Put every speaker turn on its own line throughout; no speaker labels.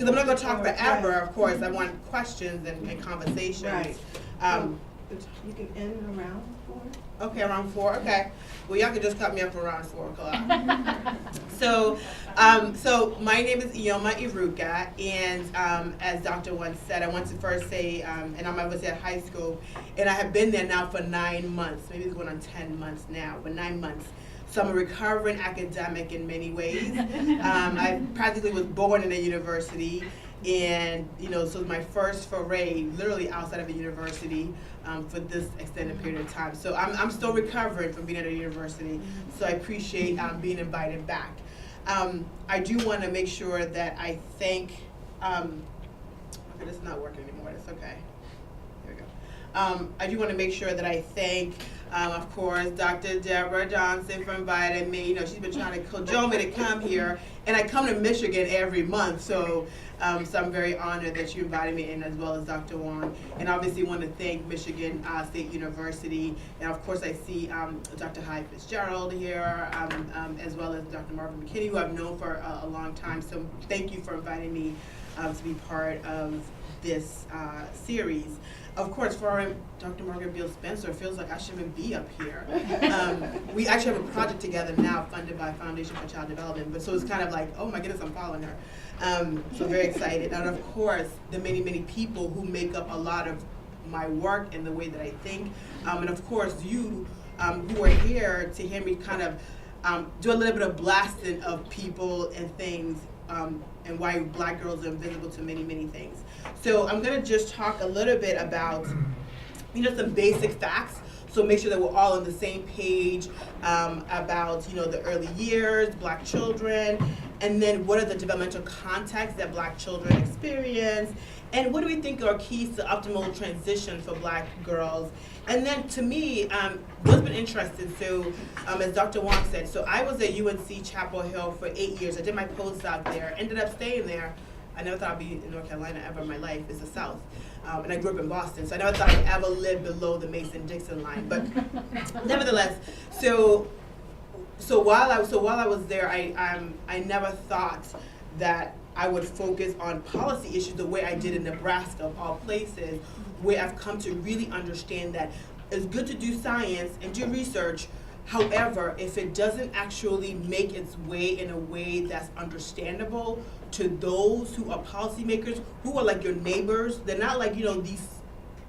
because I'm not going to talk forever, of course. I want questions and conversations.
Right. You can end around 4.
Okay, around 4. Okay. Well, y'all can just cut me up around 4 o'clock. So my name is Iruka, and as Dr. once said, I want to first say, and I'm obviously at high school, and I have been there now for 9 months. Maybe it's going on 10 months now, but 9 months. So I'm a recovering academic in many ways. I practically was born in a university, and so it was my first foray, literally outside of a university, for this extended period of time. So I'm still recovering from being at a university. So I appreciate being invited back. I do want to make sure that I thank. Okay, this is not working anymore. That's okay. There we go. I do want to make sure that I thank. Of course, Dr. Deborah Johnson for inviting me. She's been trying to cajole me to come here, and I come to Michigan every month. So I'm very honored that you invited me in, as well as Dr. Wong. And obviously want to thank Michigan State University. And of course, I see Dr. Hyde Fitzgerald here, as well as Dr. Marvin McKinney, who I've known for a long time. So thank you for inviting me to be part of this series. Of course, for Dr. Margaret Beal Spencer, it feels like I shouldn't be up here. We actually have a project together now funded by Foundation for Child Development, but so it's kind of like, oh my goodness, I'm following her. So very excited. And of course, the many, many people who make up a lot of my work and the way that I think. And of course, you who are here to hear me kind of do a little bit of blasting of people and things, and why Black girls are invisible to many, many things. So I'm going to just talk a little bit about, some basic facts. So make sure that we're all on the same page about, the early years, Black children, and then what are the developmental contexts that Black children experience, and what do we think are keys to optimal transition for Black girls. And then to me, what's been interesting, so as Dr. Wong said, so I was at UNC Chapel Hill for 8 years. I did my postdoc there, ended up staying there. I never thought I'd be in North Carolina ever in my life. It's the South. And I grew up in Boston, so I never thought I'd ever live below the Mason-Dixon line. But nevertheless, so while I was there, I never thought that I would focus on policy issues the way I did in Nebraska, of all places, where I've come to really understand that it's good to do science and do research. However, if it doesn't actually make its way in a way that's understandable to those who are policymakers, who are like your neighbors, they're not like, these,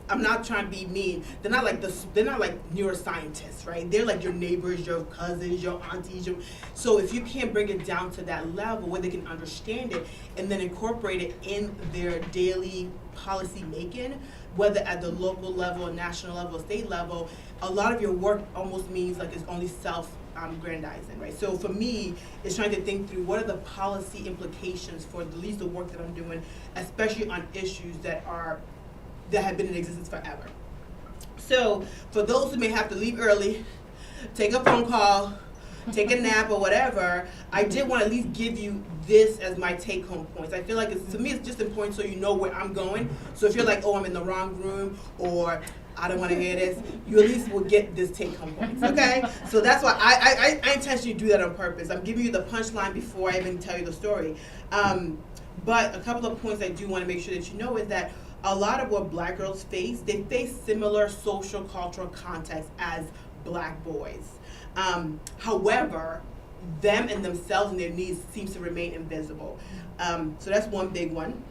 I'm not trying to be mean, they're not like neuroscientists, right? They're like your neighbors, your cousins, your aunties. So if you can't bring it down to that level where they can understand it and then incorporate it in their daily policy making, whether at the local level, national level, state level, a lot of your work almost means like it's only self-grandizing, right? So for me, it's trying to think through what are the policy implications for at least the work that I'm doing, especially on issues that have been in existence forever. So for those who may have to leave early, take a phone call, take a nap or whatever, I did want to at least give you this as my take-home points. I feel like to me it's just important so you know where I'm going. So if you're like, oh, I'm in the wrong room, or I don't want to hear this, you at least will get this take-home points, okay? So that's why I intentionally do that on purpose. I'm giving you the punchline before I even tell you the story. But a couple of points I do want to make sure that you know is that a lot of what Black girls face, they face similar social cultural contexts as Black boys. However, them and themselves and their needs seems to remain invisible. So that's one big one.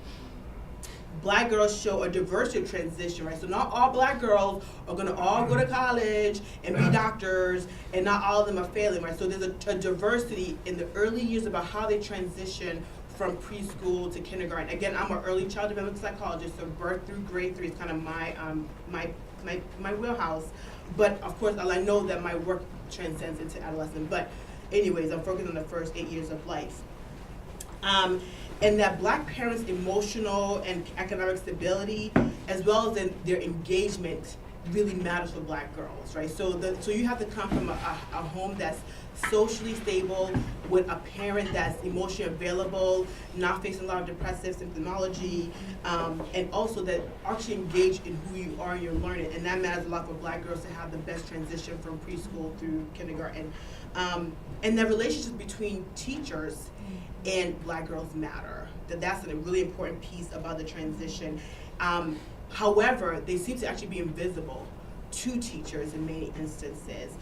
Black girls show a diversity of transition, right? So not all Black girls are gonna all go to college and be doctors, and not all of them are failing, right? So there's a diversity in the early years about how they transition from preschool to kindergarten. Again, I'm an early child development psychologist, so birth through grade 3 is kind of my wheelhouse. But of course, I know that my work transcends into adolescence. But anyways, I'm focused on the first 8 years of life. And that Black parents' emotional and economic stability, as well as their engagement, really matters for Black girls, right? So you have to come from a home that's socially stable, with a parent that's emotionally available, not facing a lot of depressive symptomology, and also that actually engaged in who you are and your learning. And that matters a lot for Black girls to have the best transition from preschool through kindergarten. And the relationship between teachers and Black girls matter. That's a really important piece about the transition. However, they seem to actually be invisible to teachers in many instances.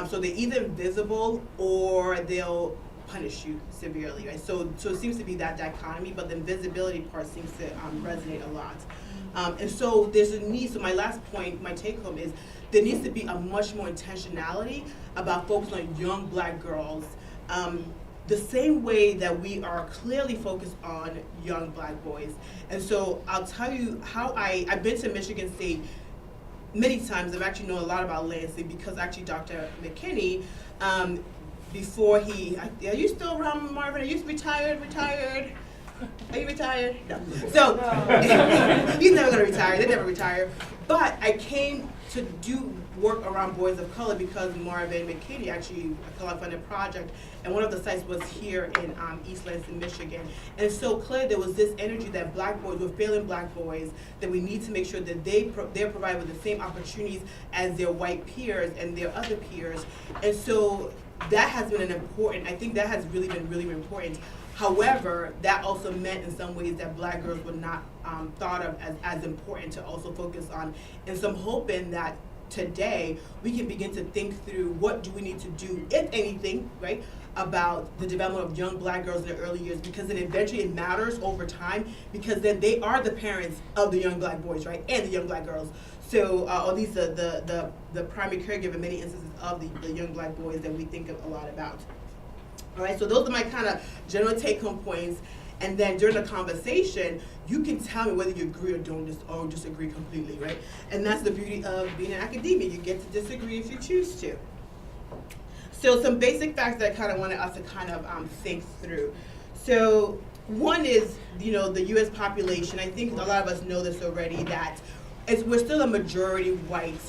So they're either invisible or they'll punish you severely, right? So it seems to be that dichotomy, but the invisibility part seems to resonate a lot. And so there's a need, so my last point, my take home is there needs to be a much more intentionality about focusing on young Black girls, the same way that we are clearly focused on young Black boys. And so I'll tell you how I've been to Michigan State many times. I've actually known a lot about Lansing because actually Dr. McKinney, before are you still around, Marvin? Are you retired? Are you retired? No. So, he's never gonna retire, they never retire. But I came to do work around boys of color because Marvin McKinney actually a color-funded project, and one of the sites was here in East Lansing, Michigan. And so clearly there was this energy that Black boys were failing Black boys, that we need to make sure that they're provided with the same opportunities as their white peers and their other peers. And so that has been I think that has really been really important. However, that also meant in some ways that Black girls were not thought of as important to also focus on. And so I'm hoping that today we can begin to think through what do we need to do, if anything, right, about the development of young Black girls in their early years, because then eventually it matters over time, because then they are the parents of the young Black boys, right, and the young Black girls. So, or at least the primary caregiver in many instances of the young Black boys that we think a lot about. All right, so those are my kind of general take-home points. And then during the conversation, you can tell me whether you agree or disagree completely, right? And that's the beauty of being in academia. You get to disagree if you choose to. So some basic facts that I kind of wanted us to kind of think through. So one is, the U.S. population. I think a lot of us know this already, that we're still a majority white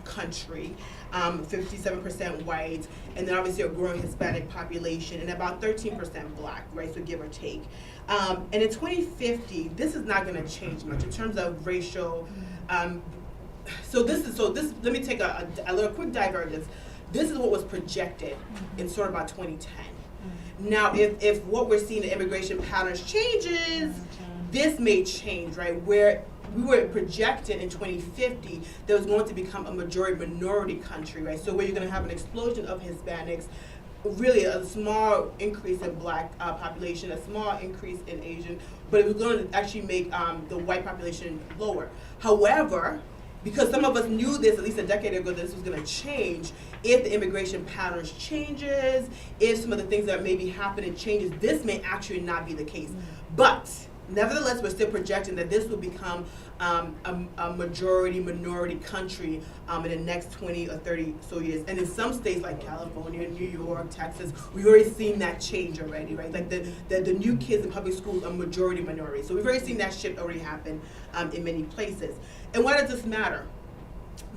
country, 57% white, and then obviously a growing Hispanic population, and about 13% Black, right, so give or take. And in 2050, this is not going to change much in terms of racial. So let me take a little quick divergence. This is what was projected in sort of about 2010. Now, if what we're seeing in immigration patterns changes, this may change, right, where we were projected in 2050 that was going to become a majority minority country, right? So where you're going to have an explosion of Hispanics, really a small increase in Black population, a small increase in Asian, but it was going to actually make the white population lower. However, because some of us knew this at least a decade ago, that this was going to change, if the immigration patterns changes, if some of the things that may be happening changes, this may actually not be the case. But nevertheless, we're still projecting that this will become a majority minority country in the next 20 or 30 so years. And in some states like California, New York, Texas, we've already seen that change already, right? Like the new kids in public schools are majority minority. So we've already seen that shift already happen in many places. And why does this matter?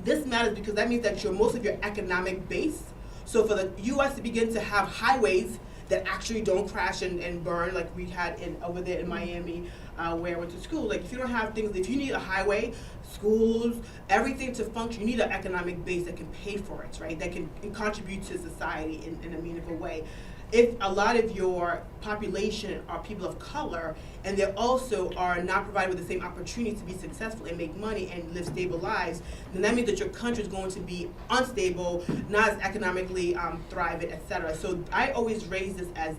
This matters because that means that most of your economic base, so for the U.S. to begin to have highways that actually don't crash and burn like we had over there in Miami where I went to school. Like if you don't have things, if you need a highway, schools, everything to function, you need an economic base that can pay for it, right? That can contribute to society in a meaningful way. If a lot of your population are people of color and they also are not provided with the same opportunity to be successful and make money and live stable lives, then that means that your country is going to be unstable, not as economically thriving, etc. So I always raise this as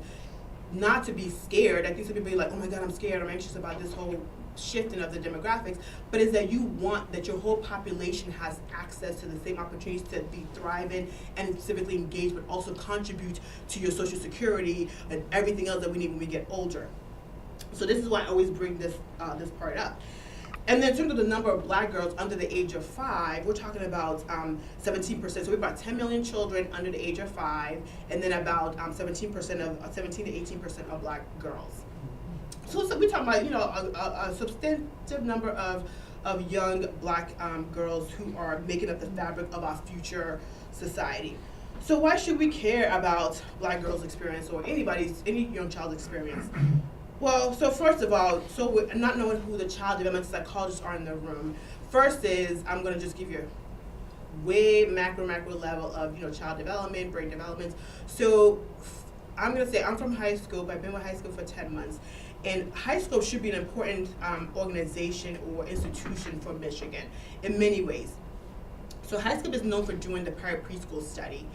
not to be scared. I think some people are like, oh my God, I'm scared, I'm anxious about this whole shifting of the demographics, but is that you want that your whole population has access to the same opportunities to be thriving and civically engaged, but also contribute to your social security and everything else that we need when we get older. So this is why I always bring this part up. And then in terms of the number of Black girls under the age of 5, we're talking about 17%. So we have about 10 million children under the age of 5, and then about 17 to 18% of Black girls. So we're talking about a substantive number of young Black girls who are making up the fabric of our future society. So why should we care about Black girls' experience or any young child's experience? Well, so first of all, we're not knowing who the child development psychologists are in the room. First is, I'm going to just give you a way macro level of child development, brain development. So I'm going to say I'm from High Scope. I've been with High Scope for 10 months. And High Scope should be an important organization or institution for Michigan in many ways. So High Scope is known for doing the para-preschool study.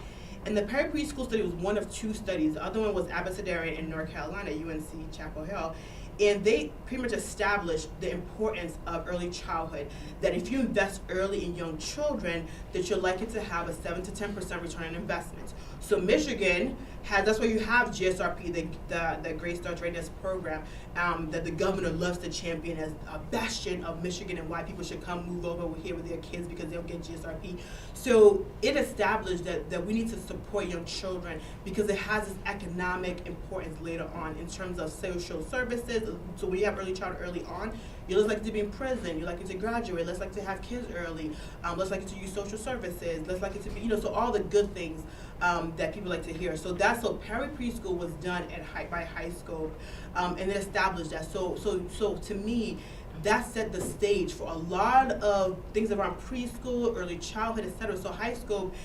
And the para-preschool study was one of two studies. The other one was Abecedarian in North Carolina, UNC Chapel Hill. And they pretty much established the importance of early childhood, that if you invest early in young children, that you're likely to have a 7 to 10% return on investment. So Michigan has, that's why you have GSRP, the Great Start Readiness Program, that the governor loves to champion as a bastion of Michigan and why people should come move over here with their kids because they'll get GSRP. So it established that we need to support young children because it has this economic importance later on in terms of social services. So when you have early childhood early on, you're less likely to be in prison, you're likely to graduate, less likely to have kids early, less likely to use social services, less likely to be, so all the good things that people like to hear. So that's so preschool was done by High Scope, and it established that. So to me, that set the stage for a lot of things around preschool, early childhood, etc. So High Scope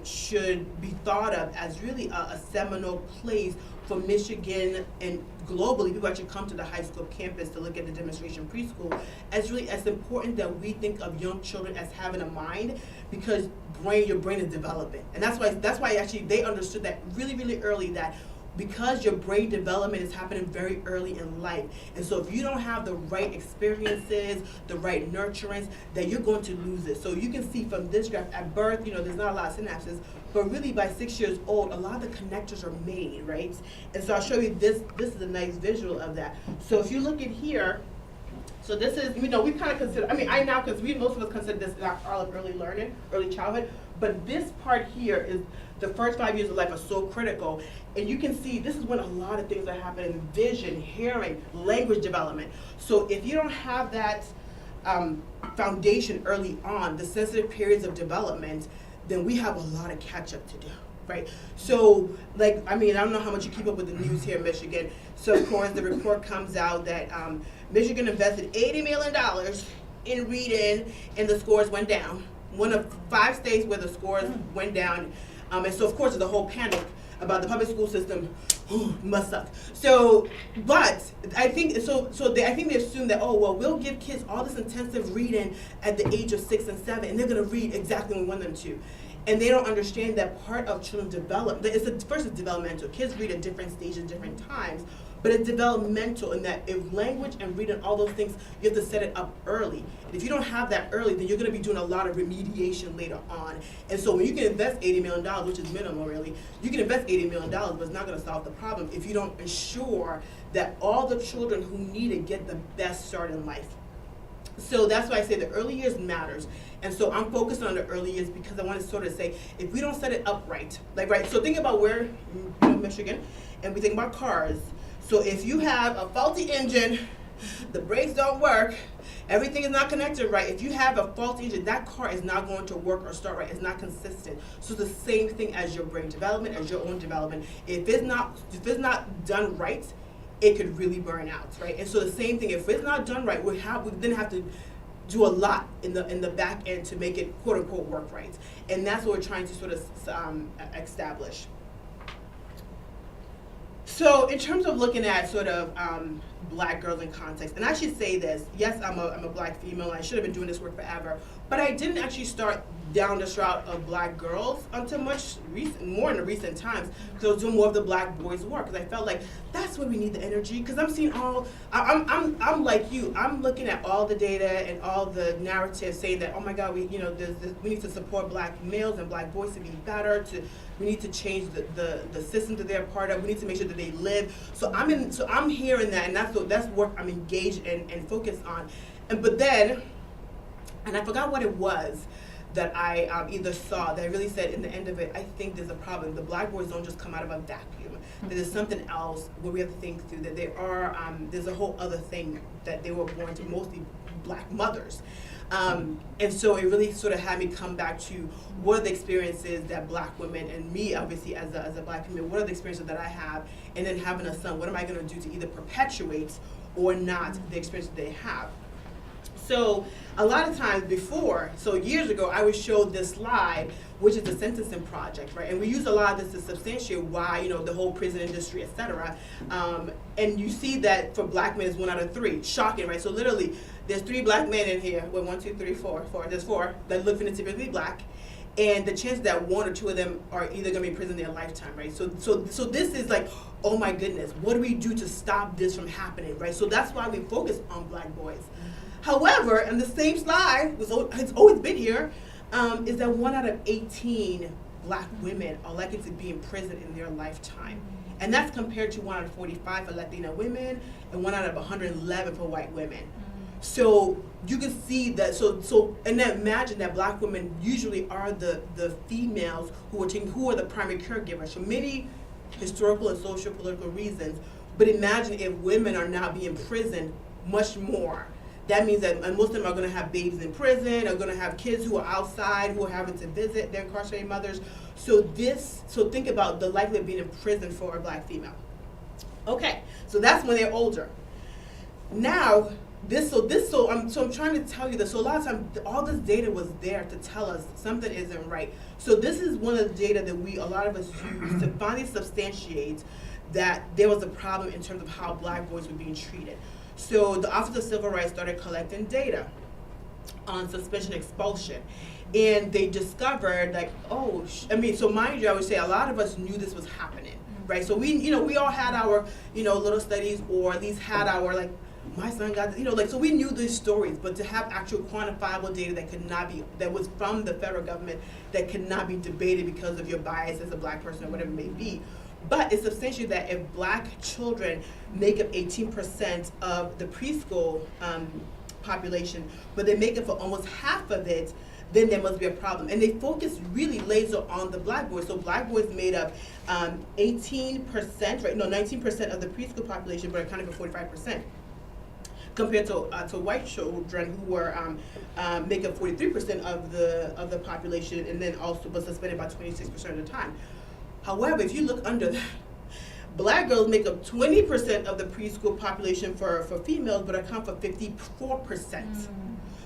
should be thought of as really a seminal place for Michigan and globally. People actually come to the High Scope campus to look at the demonstration preschool as really as important that we think of young children as having a mind, because your brain is developing, and that's why actually they understood that really early, that because your brain development is happening very early in life. And so if you don't have the right experiences, the right nurturance, that you're going to lose it. So you can see from this graph, at birth, there's not a lot of synapses, but really by 6 years old, a lot of the connectors are made, right? And so I'll show you this is a nice visual of that. So if you look at here, so this is, we kind of consider, because most of us consider this all of early learning, early childhood, but this part here is the first 5 years of life are so critical. And you can see this is when a lot of things are happening: vision, hearing, language development. So if you don't have that foundation early on, the sensitive periods of development, then we have a lot of catch up to do, right? So I don't know how much you keep up with the news here in Michigan. So of course the report comes out that Michigan invested $80 million in reading and the scores went down. One of 5 states where the scores went down. And so of course there's a whole panic about the public school system. Must suck. So, but I think I think they assume that, we'll give kids all this intensive reading at the age of 6 and 7, and they're going to read exactly when we want them to. And they don't understand that part of children's development, first it's developmental. Kids read at different stages, different times, but it's developmental in that if language and reading, all those things, you have to set it up early. And if you don't have that early, then you're going to be doing a lot of remediation later on. And so when you can invest $80 million, which is minimal really, you can invest $80 million, but it's not going to solve the problem if you don't ensure that all the children who need it get the best start in life. So that's why I say the early years matters. And so I'm focused on the early years because I want to sort of say, if we don't set it up right, so think about where, Michigan, and we think about cars. So if you have a faulty engine, the brakes don't work, everything is not connected right. If you have a faulty engine, that car is not going to work or start right. It's not consistent. So it's the same thing as your brain development, as your own development. If it's not done right, it could really burn out, right? And so the same thing, if it's not done right, we then have to do a lot in the back end to make it quote unquote work right. And that's what we're trying to sort of establish. So in terms of looking at sort of black girls in context, and I should say this, yes, I'm a black female, and I should have been doing this work forever, but I didn't actually start down the route of black girls until more in the recent times, because I was doing more of the black boys' work, because I felt like that's where we need the energy, because I'm seeing I'm like you, I'm looking at all the data and all the narratives saying that, oh my God, we need to support black males and black boys to be better, we need to change the system that they're part of, we need to make sure that they live. So I'm hearing that, and that's work I'm engaged and focused on. And I forgot what it was that I either saw that I really said in the end of it, I think there's a problem. The black boys don't just come out of a vacuum. There's something else where we have to think through that there's a whole other thing that they were born to, mostly black mothers. And so it really sort of had me come back to what are the experiences that black women, and me obviously as a black female, what are the experiences that I have, and then having a son, what am I going to do to either perpetuate or not the experience that they have. So a lot of times before, so years ago, I would show this slide, which is the sentencing project, right? And we use a lot of this to substantiate why, the whole prison industry, et cetera. And you see that for black men, it's 1 out of 3. Shocking, right? So literally, there's 3 black men in here. Well, 1, 2, 3, 4. There's 4 that look phenotypically black. And the chance that 1 or 2 of them are either going to be in prison their lifetime, right? So this is like, oh my goodness, what do we do to stop this from happening, right? So that's why we focus on black boys. However, and the same slide, it's always been here, is that 1 out of 18 black women are likely to be in prison in their lifetime. And that's compared to 1 out of 45 for Latina women and 1 out of 111 for white women. So you can see that, and then imagine that black women usually are the females who are the primary caregivers for many historical and social political reasons. But imagine if women are now being imprisoned much more. That means that most of them are going to have babies in prison, are going to have kids who are outside, who are having to visit their incarcerated mothers. So think about the likelihood of being in prison for a black female. Okay, so that's when they're older. Now, I'm trying to tell you that. So a lot of times, all this data was there to tell us something isn't right. So this is one of the data that a lot of us use to finally substantiate that there was a problem in terms of how black boys were being treated. So the Office of Civil Rights started collecting data on suspension expulsion. And they discovered so mind you, I would say a lot of us knew this was happening, right? So we all had our, little studies, or at least had our, my son got, so we knew these stories, but to have actual quantifiable data that was from the federal government, that could not be debated because of your bias as a black person or whatever it may be. But it's substantial that if black children make up 18% of the preschool population, but they make up for almost half of it, then there must be a problem. And they focus really laser on the black boys. So black boys made up 19% of the preschool population, but accounted for 45%. Compared to white children who were make up 43% of the population, and then also was suspended by 26% of the time. However, if you look under that, black girls make up 20% of the preschool population for females, but account for 54%.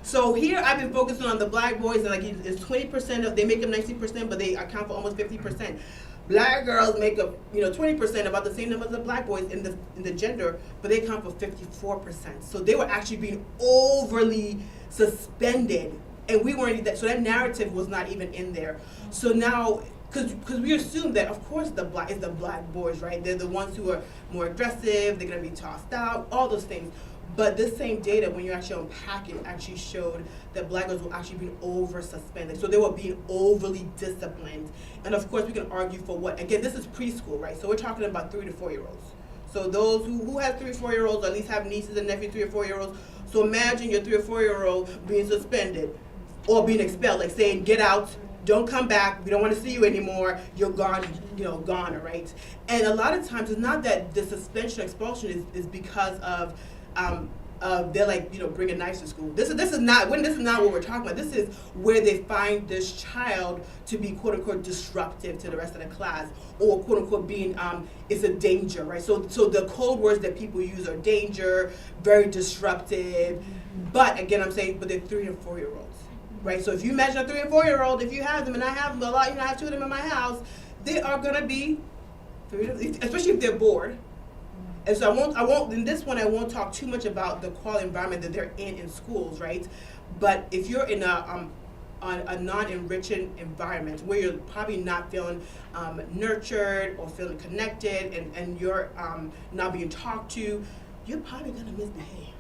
So here I've been focusing on the black boys, and it's 20% they make up 19%, but they account for almost 50%. Black girls make up 20%, about the same number as the black boys in the gender, but they account for 54%. So they were actually being overly suspended, and we weren't. So that narrative was not even in there. So now, because we assume that of course it's the black boys, right? They're the ones who are more aggressive. They're gonna be tossed out, all those things. But this same data, when you actually unpack it, actually showed that black girls were actually being over-suspended. So they were being overly disciplined. And of course, we can argue for what? Again, this is preschool, right? So we're talking about 3 to 4-year-olds. So those who have 3 or 4-year-olds, or at least have nieces and nephews, 3 or 4-year-olds. So imagine your 3 or 4-year-old being suspended or being expelled, like saying, get out, don't come back, we don't want to see you anymore, you're gone, gone, right? And a lot of times, it's not that the suspension or expulsion is because of they're bringing knives to school. This is not what we're talking about. This is where they find this child to be quote unquote disruptive to the rest of the class, or quote unquote being it's a danger, right? So the code words that people use are danger, very disruptive. But again, I'm saying, but they're 3 and 4-year-olds, right? So if you imagine a 3 and 4-year-old, if you have them, and I have them a lot, I have 2 of them in my house, they are gonna be, especially if they're bored. And so I won't. In this one, I won't talk too much about the quality environment that they're in schools, right? But if you're in a non-enriching environment where you're probably not feeling nurtured or feeling connected, and you're not being talked to, you're probably gonna misbehave.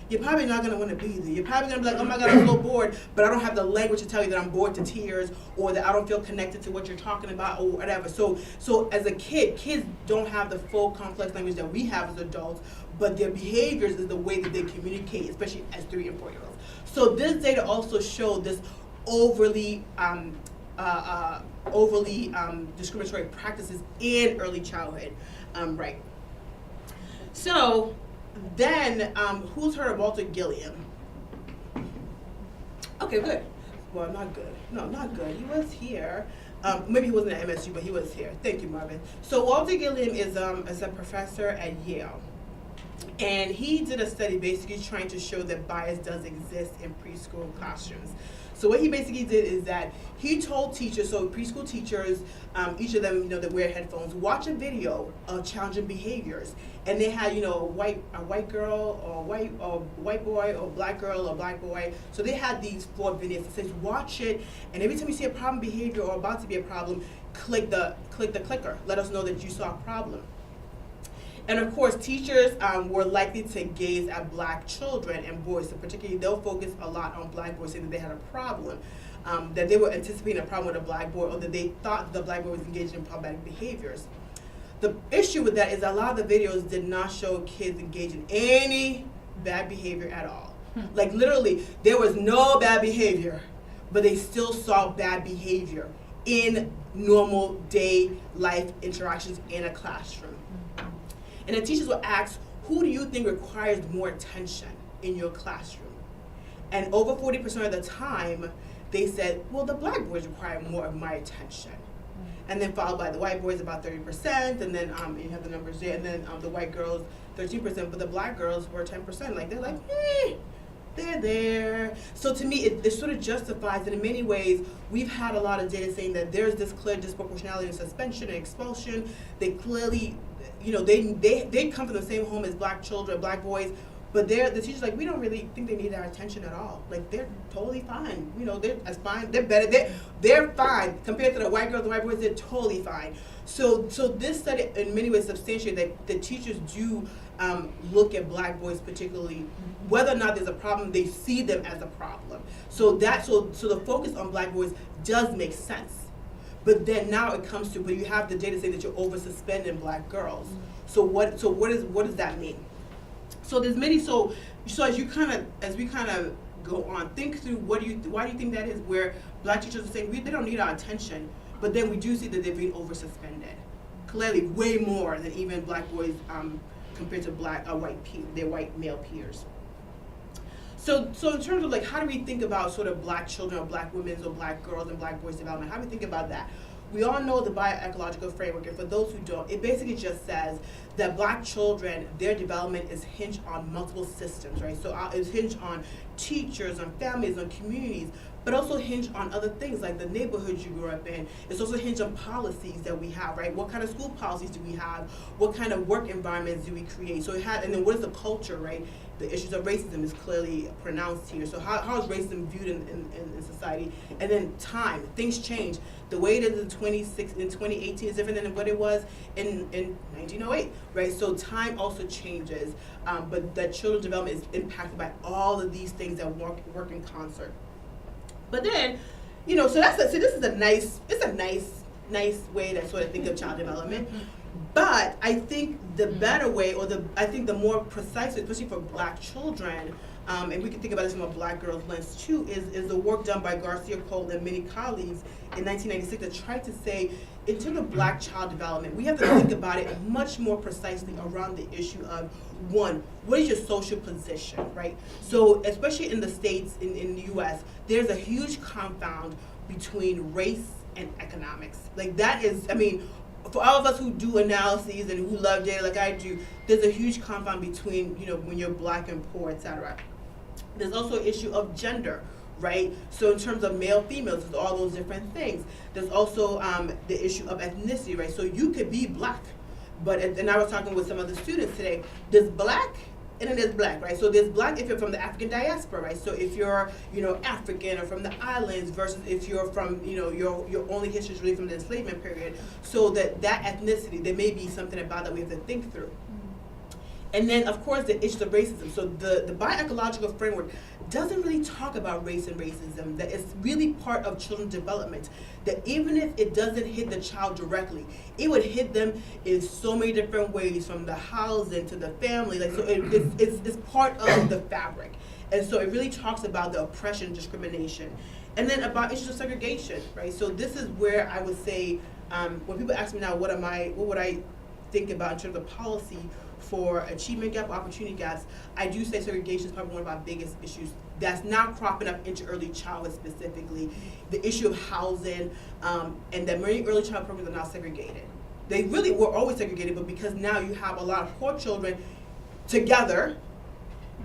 You're probably not going to want to be there. You're probably going to be like, oh my God, I'm so bored, but I don't have the language to tell you that I'm bored to tears, or that I don't feel connected to what you're talking about, or whatever. So as a kid, kids don't have the full complex language that we have as adults, but their behaviors is the way that they communicate, especially as 3 and 4-year-olds. So this data also showed this overly discriminatory practices in early childhood, right? So then, who's heard of Walter Gilliam? Okay, good. Well, not good. No, not good. He was here. Maybe he wasn't at MSU, but he was here. Thank you, Marvin. So Walter Gilliam is a professor at Yale. And he did a study basically trying to show that bias does exist in preschool classrooms. So what he basically did is that he told teachers, so preschool teachers, each of them, that wear headphones, watch a video of challenging behaviors. And they had, a white girl or white boy or black girl or black boy. So they had these 4 videos that says watch it, and every time you see a problem behavior or about to be a problem, click the clicker. Let us know that you saw a problem. And of course, teachers were likely to gaze at black children and boys. So particularly, they'll focus a lot on black boys, saying that they had a problem, that they were anticipating a problem with a black boy, or that they thought the black boy was engaged in problematic behaviors. The issue with that is a lot of the videos did not show kids engaged in any bad behavior at all. Like literally, there was no bad behavior, but they still saw bad behavior in normal day life interactions in a classroom. And the teachers were asked, who do you think requires more attention in your classroom? And over 40% of the time, they said, well, the black boys require more of my attention. And then followed by the white boys, about 30%, and then you have the numbers there, and then the white girls, 13%, but the black girls were 10%. Like, they're like, they're there. So to me, it sort of justifies that in many ways, we've had a lot of data saying that there's this clear disproportionality in suspension and expulsion. They clearly, they come from the same home as black children, black boys, but the teachers like, we don't really think they need our attention at all. Like, they're totally fine. They're as fine. They're better. They're fine compared to the white girls and white boys. They're totally fine. So this study in many ways substantiates that the teachers do look at black boys particularly, whether or not there's a problem, they see them as a problem. So the focus on black boys does make sense. But then now it comes to, but you have the data say that you're over suspending black girls. So what does that mean? So there's many, so as we kind of go on, think through why do you think that is, where black teachers are saying they don't need our attention, but then we do see that they're being over suspended. Clearly way more than even black boys compared to their white male peers. So in terms of like, how do we think about sort of black children or black women's or black girls and black boys development? How do we think about that? We all know the bioecological framework, and for those who don't, it basically just says that black children, their development is hinged on multiple systems, right? So it's hinged on teachers, on families, on communities, but also hinged on other things like the neighborhoods you grew up in. It's also hinged on policies that we have, right? What kind of school policies do we have? What kind of work environments do we create? So and then what is the culture, right? The issues of racism is clearly pronounced here. So how is racism viewed in society? And then time, things change. The way it is in 2018 is different than what it was in 1908, right? So time also changes, but that children's development is impacted by all of these things that work in concert. But then, so this is a nice way to sort of think of child development. But I think the better way, I think the more precise way, especially for black children, and we can think about this from a black girl's lens too, is the work done by Garcia Cole and many colleagues in 1996 that tried to say, in terms of black child development, we have to think about it much more precisely around the issue of, one, what is your social position, right? So especially in the States, in the US, there's a huge confound between race and economics. Like that is, for all of us who do analyses and who love data like I do, there's a huge confound between, when you're black and poor, et cetera. There's also an issue of gender, right? So in terms of male, females, there's all those different things. There's also the issue of ethnicity, right? So you could be black, and I was talking with some of the students today, there's black and then there's black, right? So there's black if you're from the African diaspora, right? So if you're, African or from the islands versus if you're from, your only history is really from the enslavement period. So that ethnicity, there may be something about that we have to think through. And then, of course, the issue of racism. So the bioecological framework doesn't really talk about race and racism, that it's really part of children's development, that even if it doesn't hit the child directly, it would hit them in so many different ways, from the housing to the family. Like, so it's part of the fabric. And so it really talks about the oppression, discrimination. And then about issues of segregation, right? So this is where I would say, when people ask me now, what would I think about in terms of policy for achievement gap, opportunity gaps, I do say segregation is probably one of our biggest issues that's now cropping up into early childhood specifically. The issue of housing, and that many early child programs are now segregated. They really were always segregated, but because now you have a lot of poor children together.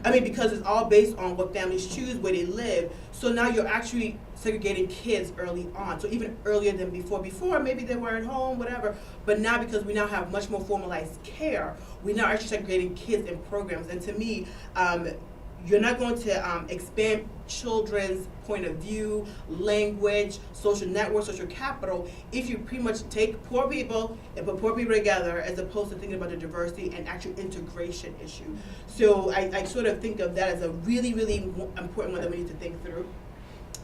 I mean, because it's all based on what families choose, where they live. So now you're actually segregating kids early on. So even earlier than before. Before, maybe they were at home, whatever. But now, because we now have much more formalized care, we now actually segregating kids in programs. And to me, you're not going to expand children's point of view, language, social network, social capital, if you pretty much take poor people and put poor people together, as opposed to thinking about the diversity and actual integration issue. So I sort of think of that as a really, really important one that we need to think through.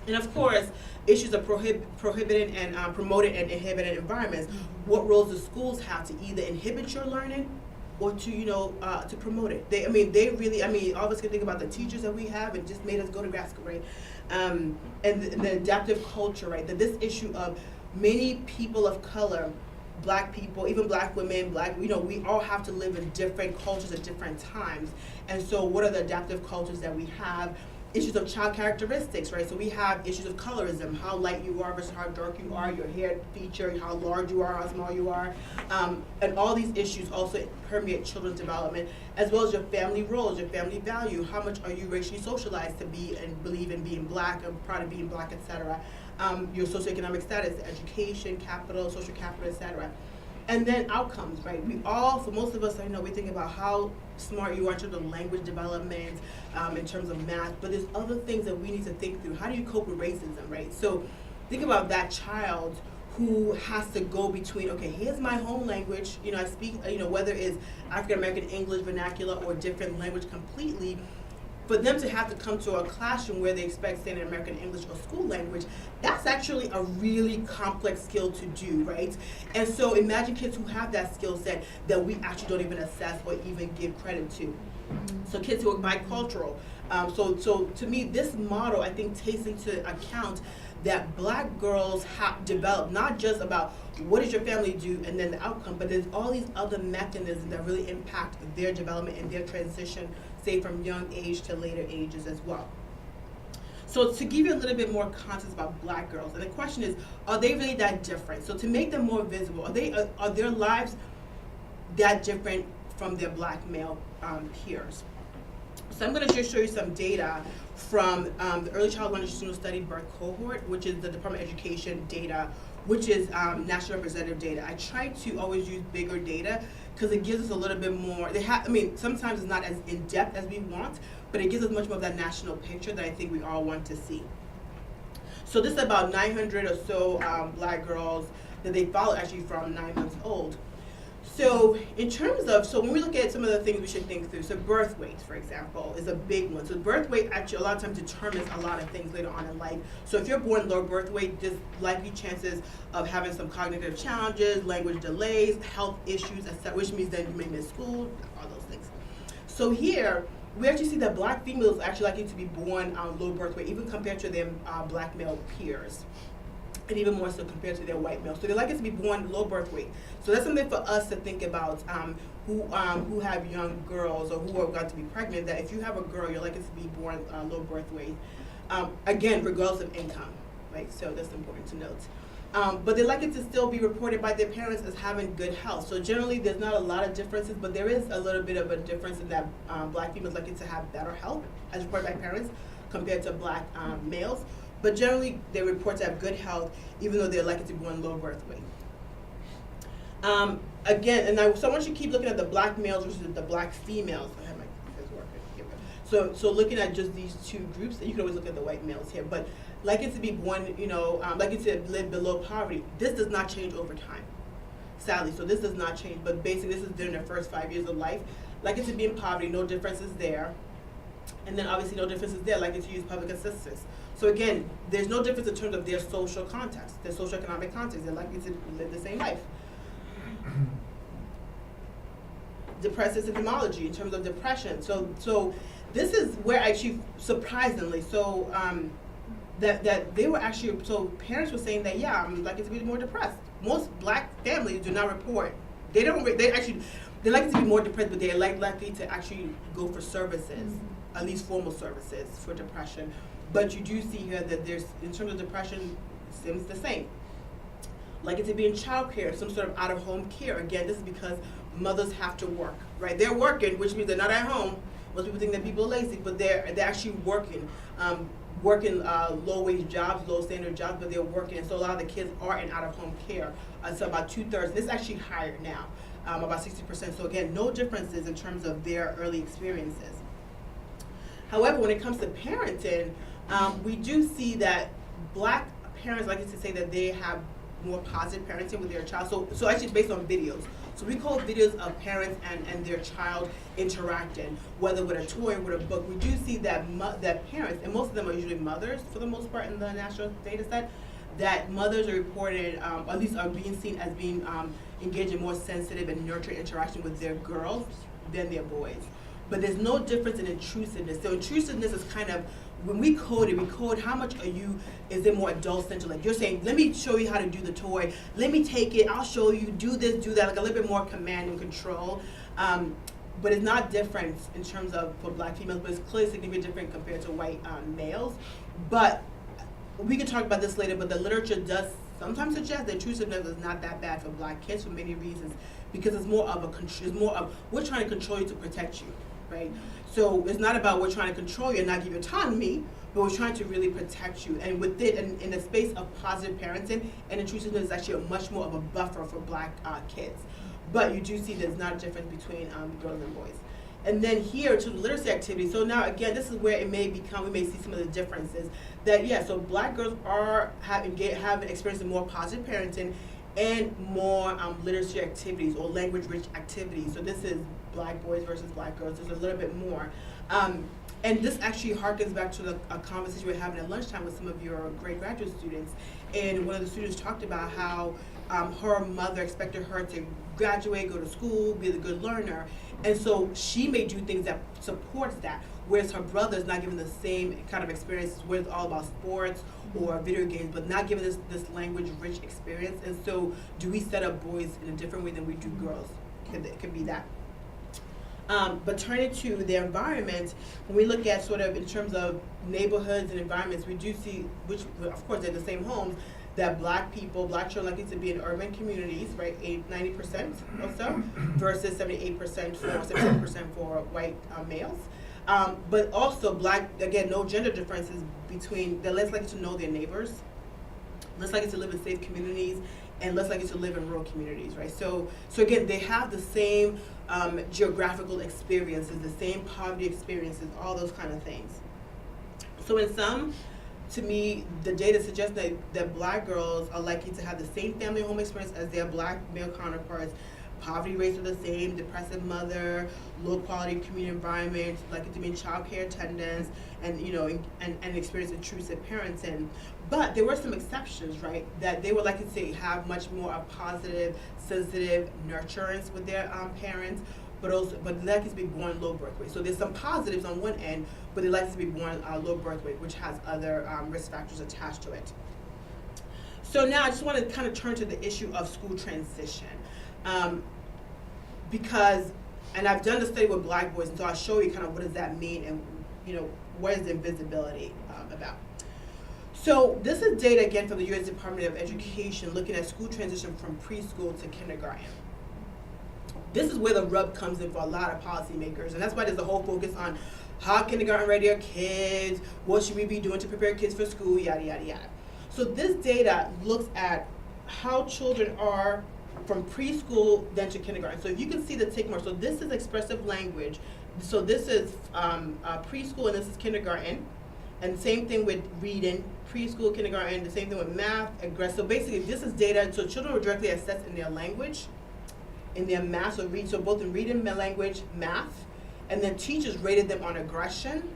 And of course, issues of prohibited and promoted and inhibited environments. What roles do schools have to either inhibit your learning or to, to promote it? They really, all of us can think about the teachers that we have and just made us go to grad school, right? And the adaptive culture, right? That this issue of many people of color, black people, even black women, we all have to live in different cultures at different times. And so what are the adaptive cultures that we have? Issues of child characteristics, right? So we have issues of colorism, how light you are versus how dark you are, your hair feature, how large you are, how small you are. And all these issues also permeate children's development, as well as your family roles, your family value, how much are you racially socialized to be and believe in being black, and proud of being black, etc. Your socioeconomic status, education, capital, social capital, etc. And then outcomes, right? We all, for most of us, we think about how smart you are in terms of language development, in terms of math, but there's other things that we need to think through. How do you cope with racism, right? So think about that child who has to go between, okay, here's my home language, I speak, whether it's African American English vernacular or different language completely. For them to have to come to a classroom where they expect standard American English or school language, that's actually a really complex skill to do, right? And so imagine kids who have that skill set that we actually don't even assess or even give credit to. So kids who are bicultural. So to me, this model, I think, takes into account that black girls have developed, not just about what does your family do and then the outcome, but there's all these other mechanisms that really impact their development and their transition, say from young age to later ages as well. So to give you a little bit more context about black girls, and the question is, are they really that different? So to make them more visible, are their lives that different from their black male peers? So I'm going to just show you some data from the Early Child Longitudinal Study Birth Cohort, which is the Department of Education data, which is national representative data. I try to always use bigger data because it gives us a little bit more. Sometimes it's not as in-depth as we want, but it gives us much more of that national picture that I think we all want to see. So this is about 900 or so black girls that they followed actually from 9 months old. So in terms of, when we look at some of the things we should think through, so birth weight, for example, is a big one. So birth weight actually a lot of times determines a lot of things later on in life. So if you're born low birth weight, there's likely chances of having some cognitive challenges, language delays, health issues, etc., which means then you may miss school, all those things. So here, we actually see that black females are actually likely to be born low birth weight, even compared to their black male peers, and even more so compared to their white males. So they're likely to be born low birth weight. So that's something for us to think about, who have young girls or who are going to be pregnant, that if you have a girl, you're likely to be born low birth weight. Again, regardless of income, right? So that's important to note. But they're likely to still be reported by their parents as having good health. So generally, there's not a lot of differences, but there is a little bit of a difference in that black females likely to have better health as reported by parents compared to black males. But generally, they report to have good health, even though they're likely to be born low birth weight. So I want you to keep looking at the black males versus the black females. I have my this working here. So looking at just these two groups, you can always look at the white males here, but likely to be born, likely to live below poverty. This does not change over time, sadly. So this does not change, but basically this is during their first 5 years of life. Likely to be in poverty, no differences there. And then obviously no differences there, likely to use public assistance. So again, there's no difference in terms of their social context, their socioeconomic context. They're likely to live the same life. Depressive symptomology in terms of depression. So this is where actually surprisingly, that they were actually, so parents were saying that, yeah, I'm likely to be more depressed. Most black families do not report. They're likely to be more depressed, but they're likely to actually go for services, at least formal services for depression. But you do see here that there's, in terms of depression, it seems the same. Likely to be in child care, some sort of out-of-home care. Again, this is because mothers have to work, right? They're working, which means they're not at home. Most people think that people are lazy, but they're actually working. Working low-wage jobs, low-standard jobs, but they're working. And so a lot of the kids are in out-of-home care. So about 2/3. This is actually higher now, about 60%. So again, no differences in terms of their early experiences. However, when it comes to parenting, we do see that Black parents like to say that they have more positive parenting with their child. So actually based on videos. So we call videos of parents and their child interacting, whether with a toy or with a book. We do see that that parents, and most of them are usually mothers for the most part in the national data set, that mothers are reported, or at least are being seen as being engaged in more sensitive and nurturing interaction with their girls than their boys. But there's no difference in intrusiveness. So intrusiveness is kind of, when we code how much is it more adult-centered? Like you're saying, let me show you how to do the toy, let me take it, I'll show you, do this, do that, like a little bit more command and control. But it's not different in terms of for Black females, but it's clearly significantly different compared to white males. But we can talk about this later, but the literature does sometimes suggest that intrusiveness is not that bad for Black kids for many reasons, because it's more of we're trying to control you to protect you. Right? So it's not about we're trying to control you and not give you autonomy, but we're trying to really protect you. And with it, in the space of positive parenting, and intrusiveness is actually much more of a buffer for Black kids. But you do see there's not a difference between girls and boys. And then here to the literacy activity. So now again, this is where it may become, we may see some of the differences. That so Black girls have experienced more positive parenting and more literacy activities or language-rich activities. So this is Black boys versus Black girls. There's a little bit more. And this actually harkens back to a conversation we were having at lunchtime with some of your great graduate students. And one of the students talked about how her mother expected her to graduate, go to school, be a good learner. And so she may do things that supports that, whereas her brother is not given the same kind of experience where it's all about sports or video games, but not given this language-rich experience. And so do we set up boys in a different way than we do girls? It could be that. But turning to the environment, when we look at sort of in terms of neighborhoods and environments, we do see, which of course they're the same homes, that Black children likely to be in urban communities, right, 90% or so, versus 78% for white males. But also Black, again, no gender differences between, they're less likely to know their neighbors, less likely to live in safe communities, and less likely to live in rural communities, right? So again, they have the same geographical experiences, the same poverty experiences, all those kind of things. So in sum, to me, the data suggests that Black girls are likely to have the same family home experience as their Black male counterparts. Poverty rates are the same, depressive mother, low quality community environment, likely to be in child care attendance, and and experience intrusive parenting. But there were some exceptions, right? That they were likely to have much more of positive, sensitive nurturance with their parents, but they're likely to be born low birth weight. So there's some positives on one end, but they're likely to be born low birth weight, which has other risk factors attached to it. So now I just want to kind of turn to the issue of school transition. Because, and I've done the study with Black boys, and so I'll show you kind of what does that mean and what is the invisibility about. So this is data again from the U.S. Department of Education looking at school transition from preschool to kindergarten. This is where the rub comes in for a lot of policymakers, and that's why there's a whole focus on how kindergarten ready are kids, what should we be doing to prepare kids for school, yada, yada, yada. So this data looks at how children are from preschool then to kindergarten. So if you can see the tick mark, so this is expressive language. So this is preschool and this is kindergarten. And same thing with reading, preschool, kindergarten, the same thing with math, aggressive. So basically this is data, so children were directly assessed in their language, in their math, so both in reading, language, math, and then teachers rated them on aggression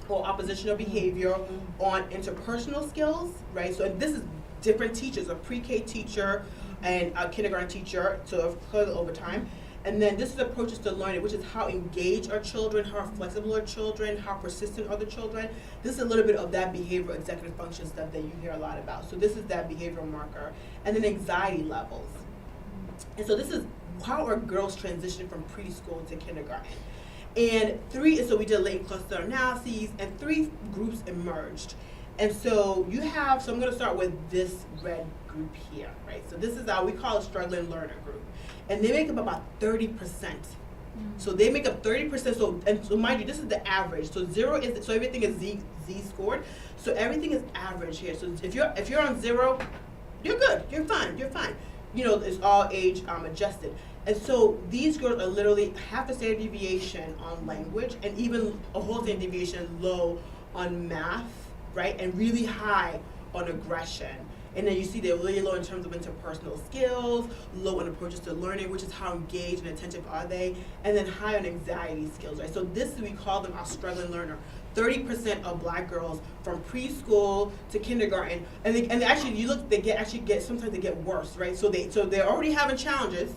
or oppositional behavior, on interpersonal skills, right? So this is different teachers, a pre-K teacher and a kindergarten teacher, so over time. And then this is approaches to learning, which is how engaged are children, how flexible are children, how persistent are the children. This is a little bit of that behavioral executive function stuff that you hear a lot about. So this is that behavioral marker. And then anxiety levels. And so this is how are girls transitioning from preschool to kindergarten. And so we did latent cluster analyses, and 3 groups emerged. And so you have, so I'm going to start with this red group here, right? So this is we call a struggling learner group. and they make up about 30%. So they make up 30%. So mind you, this is the average. So everything is Z scored. So everything is average here. So if you're on 0, you're good. You're fine. It's all age adjusted. And so these girls are literally half a standard deviation on language, and even a whole standard deviation low on math, right? And really high on aggression. And then you see they're really low in terms of interpersonal skills, low in approaches to learning, which is how engaged and attentive are they, and then high on anxiety skills, right? So we call them our struggling learner. 30% of black girls from preschool to kindergarten, and they actually, sometimes they get worse, right? So they're already having challenges.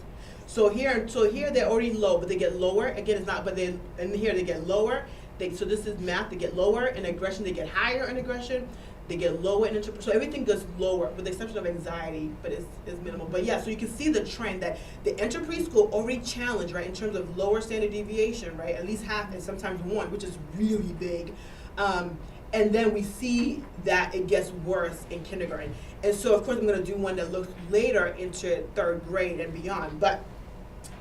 So here they're already low, but they get lower. Again, it's not, and here they get lower. So this is math, they get lower. In aggression, they get higher in aggression. They get lower in interpersonal. So everything goes lower, with the exception of anxiety, but it's minimal. But yeah, so you can see the trend that the enter preschool already challenged, right, in terms of lower standard deviation, right, at least half and sometimes 1, which is really big. And then we see that it gets worse in kindergarten. And so, of course, I'm going to do one that looks later into 3rd grade and beyond.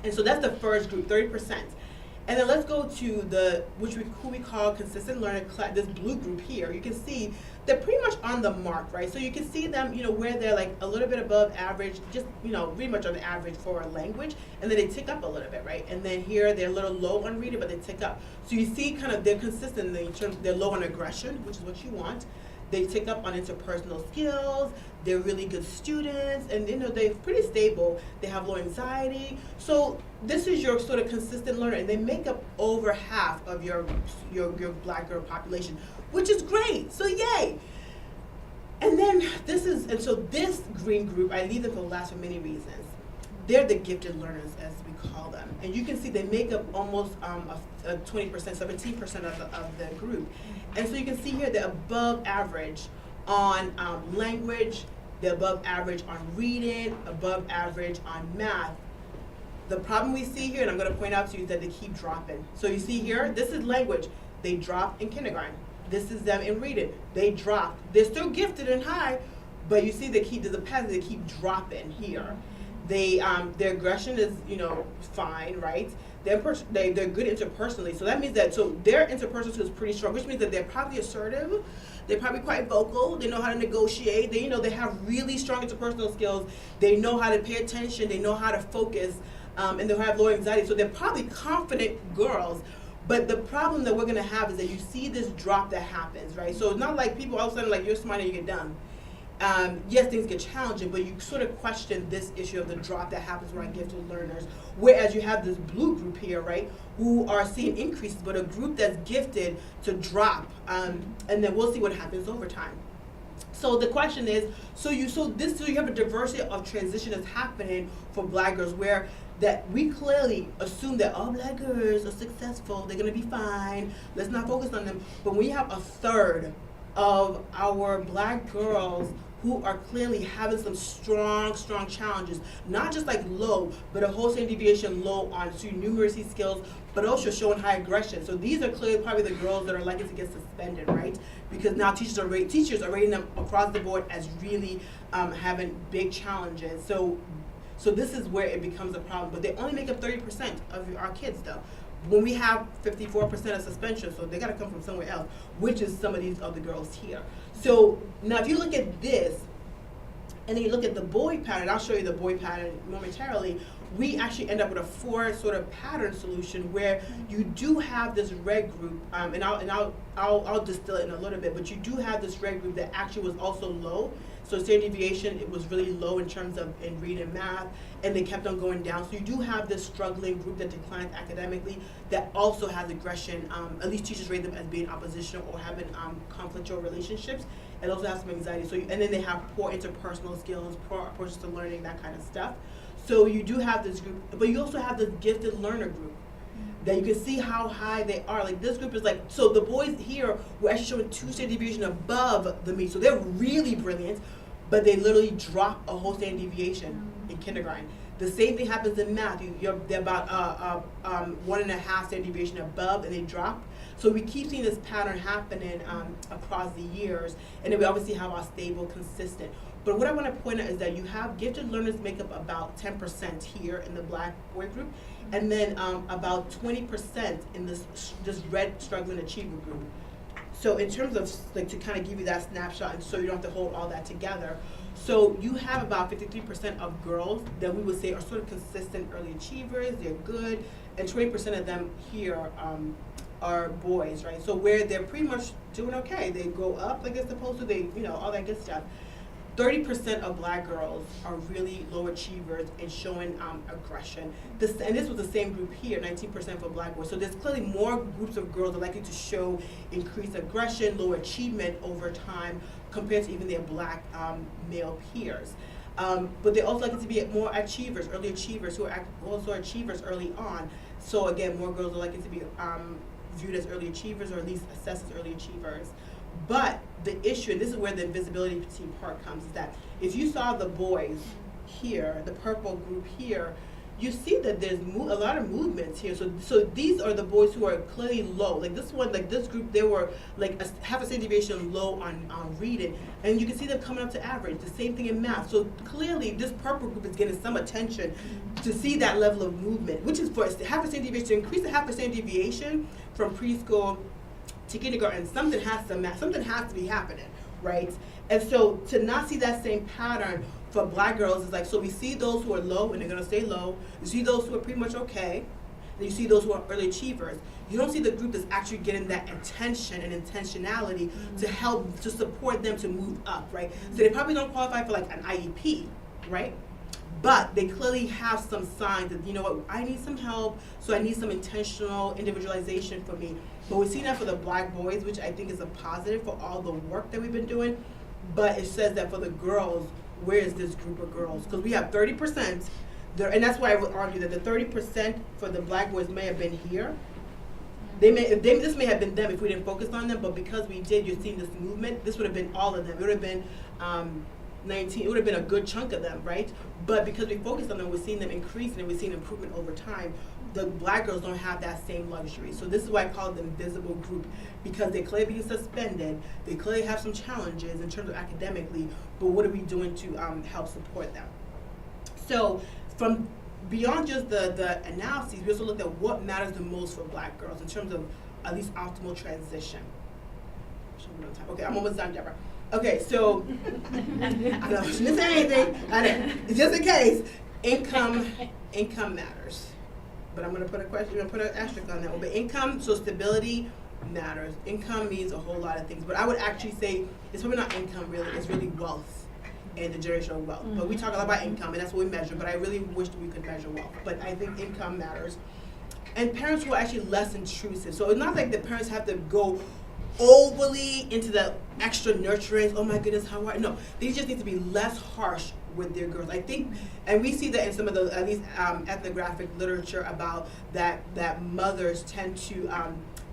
And so that's the first group, 30%. And then let's go to who we call consistent learner class, this blue group here. You can see they're pretty much on the mark, right? So you can see them, where they're like a little bit above average, just, pretty much on the average for a language, and then they tick up a little bit, right? And then here they're a little low on reading, but they tick up. So you see kind of they're consistent in terms, they're low on aggression, which is what you want. They tick up on interpersonal skills. They're really good students, and they're pretty stable. They have low anxiety. So this is your sort of consistent learner, and they make up over half of your black girl population, which is great. So yay! And then so this green group, I leave them for last for many reasons. They're the gifted learners, as we call them, and you can see they make up almost 20%, 17% of the group. And so you can see here they're above average on language, they're above average on reading, above average on math. The problem we see here, and I'm going to point out to you, is that they keep dropping. So you see here, this is language. They drop in kindergarten. This is them in reading. They drop. They're still gifted and high, but you see there's a pattern, they keep dropping here. Their aggression is, fine, right? They're good interpersonally. So that means that, their interpersonal skills is pretty strong, which means that they're probably assertive. They're probably quite vocal. They know how to negotiate. They have really strong interpersonal skills. They know how to pay attention. They know how to focus, and they have low anxiety. So they're probably confident girls. But the problem that we're going to have is that you see this drop that happens, right? So it's not like people all of a sudden like, you're smart and you get dumb. Yes, things get challenging, but you sort of question this issue of the drop that happens around gifted learners. Whereas you have this blue group here, right, who are seeing increases, but a group that's gifted to drop, and then we'll see what happens over time. So the question is, so you have a diversity of transition that's happening for black girls, where that we clearly assume that all black girls are successful, they're gonna be fine, let's not focus on them. But we have a third of our black girls who are clearly having some strong challenges, not just like low, but a whole standard deviation low on numeracy skills, but also showing high aggression. So these are clearly probably the girls that are likely to get suspended, right? Because now teachers are rating them across the board as really having big challenges. So this is where it becomes a problem. But they only make up 30% of our kids, though. When we have 54% of suspension, so they got to come from somewhere else, which is some of these other girls here. So now if you look at this, and then you look at the boy pattern, I'll show you the boy pattern momentarily, we actually end up with a 4 sort of pattern solution where you do have this red group, and I'll distill it in a little bit, but you do have this red group that actually was also low. So standard deviation, it was really low in terms of in reading and math, and they kept on going down. So you do have this struggling group that declines academically that also has aggression. At least teachers rate them as being oppositional or having conflictual relationships. It also has some anxiety. So and then they have poor interpersonal skills, poor approaches to learning, that kind of stuff. So you do have this group, but you also have this gifted learner group that you can see how high they are. Like this group is like, so the boys here were actually showing 2 standard deviation above the mean. So they're really brilliant, but they literally drop a whole standard deviation in kindergarten. The same thing happens in math. They're about 1.5 standard deviation above, and they drop. So we keep seeing this pattern happening across the years, and then we obviously have our stable, consistent. But what I want to point out is that you have gifted learners make up about 10% here in the black boy group, and then about 20% in this red struggling achiever group. So in terms of like to kind of give you that snapshot, and so you don't have to hold all that together. So you have about 53% of girls that we would say are sort of consistent early achievers. They're good, and 20% of them here are boys, right? So where they're pretty much doing okay. They go up like they're supposed to. They, all that good stuff. 30% of black girls are really low achievers and showing aggression. And this was the same group here, 19% for black boys. So there's clearly more groups of girls that are likely to show increased aggression, low achievement over time compared to even their black male peers. But they also likely to be more achievers, early achievers, who are also achievers early on. So again, more girls are likely to be viewed as early achievers, or at least assessed as early achievers. But the issue, and this is where the invisibility part comes, is that if you saw the boys here, the purple group here, you see that there's a lot of movements here. So these are the boys who are clearly low. Like this one, like this group, they were like half a standard deviation low on reading, and you can see them coming up to average. The same thing in math. So clearly, this purple group is getting some attention to see that level of movement, which is for half a standard deviation, to increase the half a standard deviation from preschool to kindergarten. Something has to be happening, right? And so to not see that same pattern for black girls is like, so we see those who are low and they're gonna stay low. You see those who are pretty much okay. And you see those who are early achievers. You don't see the group that's actually getting that attention and intentionality to help, to support them to move up, right? So they probably don't qualify for like an IEP, right? But they clearly have some signs that, you know what, I need some help, so I need some intentional individualization for me. But we're seeing that for the black boys, which I think is a positive for all the work that we've been doing. But it says that for the girls, where is this group of girls? Because we have 30%, and that's why I would argue that the 30% for the black boys may have been here. This may have been them if we didn't focus on them, but because we did, you're seeing this movement, this would have been all of them. It would have been 19, it would have been a good chunk of them, right? But because we focused on them, we're seeing them increase and we're seeing improvement over time. The black girls don't have that same luxury. So this is why I call it the invisible group, because they're clearly being suspended, they clearly have some challenges in terms of academically, but what are we doing to help support them? So from beyond just the analyses, we also looked at what matters the most for black girls in terms of at least optimal transition. Okay, I'm almost done, Deborah. Okay, so I don't shouldn't say anything. Just in case, income matters. But I'm going to put an asterisk on that one. But income, so stability matters. Income means a whole lot of things. But I would actually say it's probably not income really. It's really wealth and the generational wealth. But we talk a lot about income, and that's what we measure. But I really wish that we could measure wealth. But I think income matters. And parents who are actually less intrusive. So it's not like the parents have to go overly into the extra nurturing. Oh my goodness, how are no? They just need to be less harsh with their girls. I think, and we see that in some of the at least ethnographic literature about that mothers tend to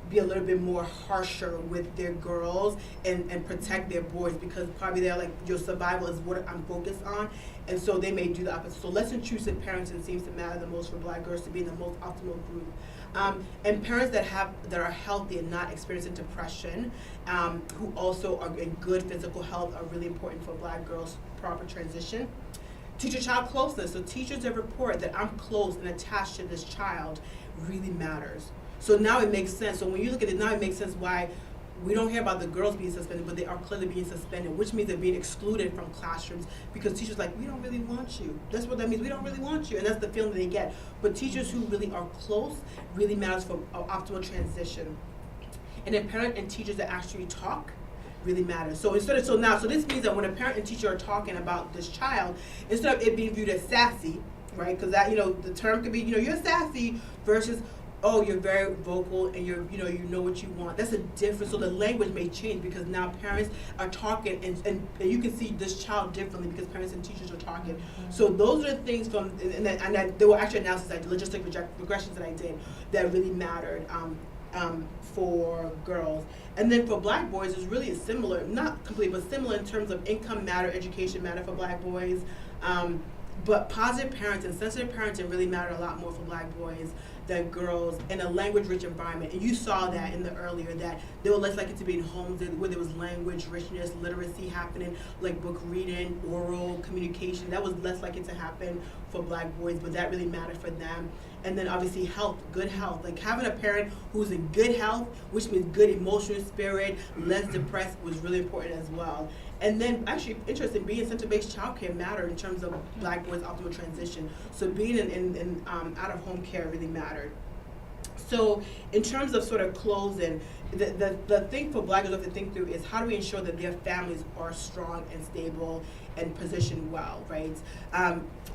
be a little bit more harsher with their girls and protect their boys, because probably they're like, your survival is what I'm focused on, and so they may do the opposite. So less intrusive parenting seems to matter the most for black girls to be in the most optimal group. And parents that are healthy and not experiencing depression, who also are in good physical health, are really important for black girls' proper transition. Teacher-child closeness. So teachers that report that I'm close and attached to this child really matters. So now it makes sense. So when you look at it now, it makes sense why we don't hear about the girls being suspended, but they are clearly being suspended, which means they're being excluded from classrooms because teachers are like, we don't really want you. That's what that means. We don't really want you. And that's the feeling they get. But teachers who really are close really matters for optimal transition. And then parent and teachers that actually talk really matters. So this means that when a parent and teacher are talking about this child, instead of it being viewed as sassy, right? Because that, the term could be, you're sassy versus, oh, you're very vocal and you know what you want. That's a difference. So the language may change because now parents are talking and you can see this child differently because parents and teachers are talking. So those are the things there were actually analysis, logistic regressions that I did that really mattered for girls. And then for black boys, it's really similar, not complete, but similar in terms of income matter, education matter for black boys. But positive parenting, sensitive parenting really matter a lot more for black boys that girls in a language-rich environment, and you saw that in the earlier, that they were less likely to be in homes where there was language richness, literacy happening, like book reading, oral communication. That was less likely to happen for Black boys, but that really mattered for them. And then obviously health, good health. Like having a parent who's in good health, which means good emotional spirit, less depressed, was really important as well. And then actually, interesting, being center-based childcare mattered in terms of Black boys' optimal transition. So being in out-of-home care really mattered. So in terms of sort of closing, the thing for Black girls to think through is how do we ensure that their families are strong and stable and positioned well, right?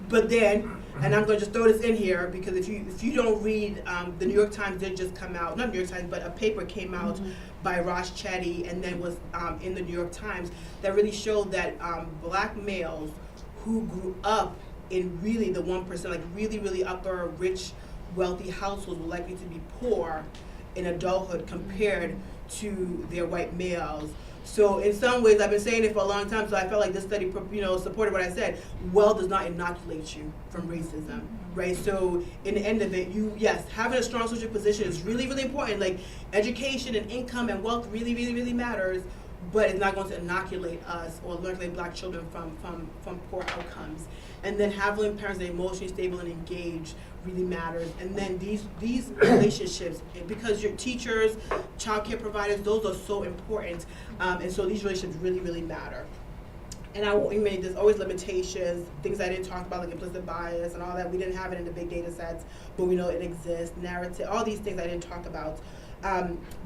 But then, and I'm going to just throw this in here because if you don't read, the New York Times did just come out, not New York Times, but a paper came out by Rosh Chetty and then was in the New York Times that really showed that Black males who grew up in really the 1%, like really, really upper, rich, wealthy households were likely to be poor in adulthood compared to their white males. So in some ways, I've been saying it for a long time, so I felt like this study, supported what I said. Wealth does not inoculate you from racism, right? So in the end of it, yes, having a strong social position is really, really important. Like education and income and wealth really, really, really matters, but it's not going to inoculate us or inoculate Black children from poor outcomes. And then having parents that are emotionally stable and engaged really matters. And then these relationships, because your teachers, child care providers, those are so important. And so these relationships really, really matter. And there's always limitations, things I didn't talk about, like implicit bias and all that. We didn't have it in the big data sets, but we know it exists. Narrative, all these things I didn't talk about.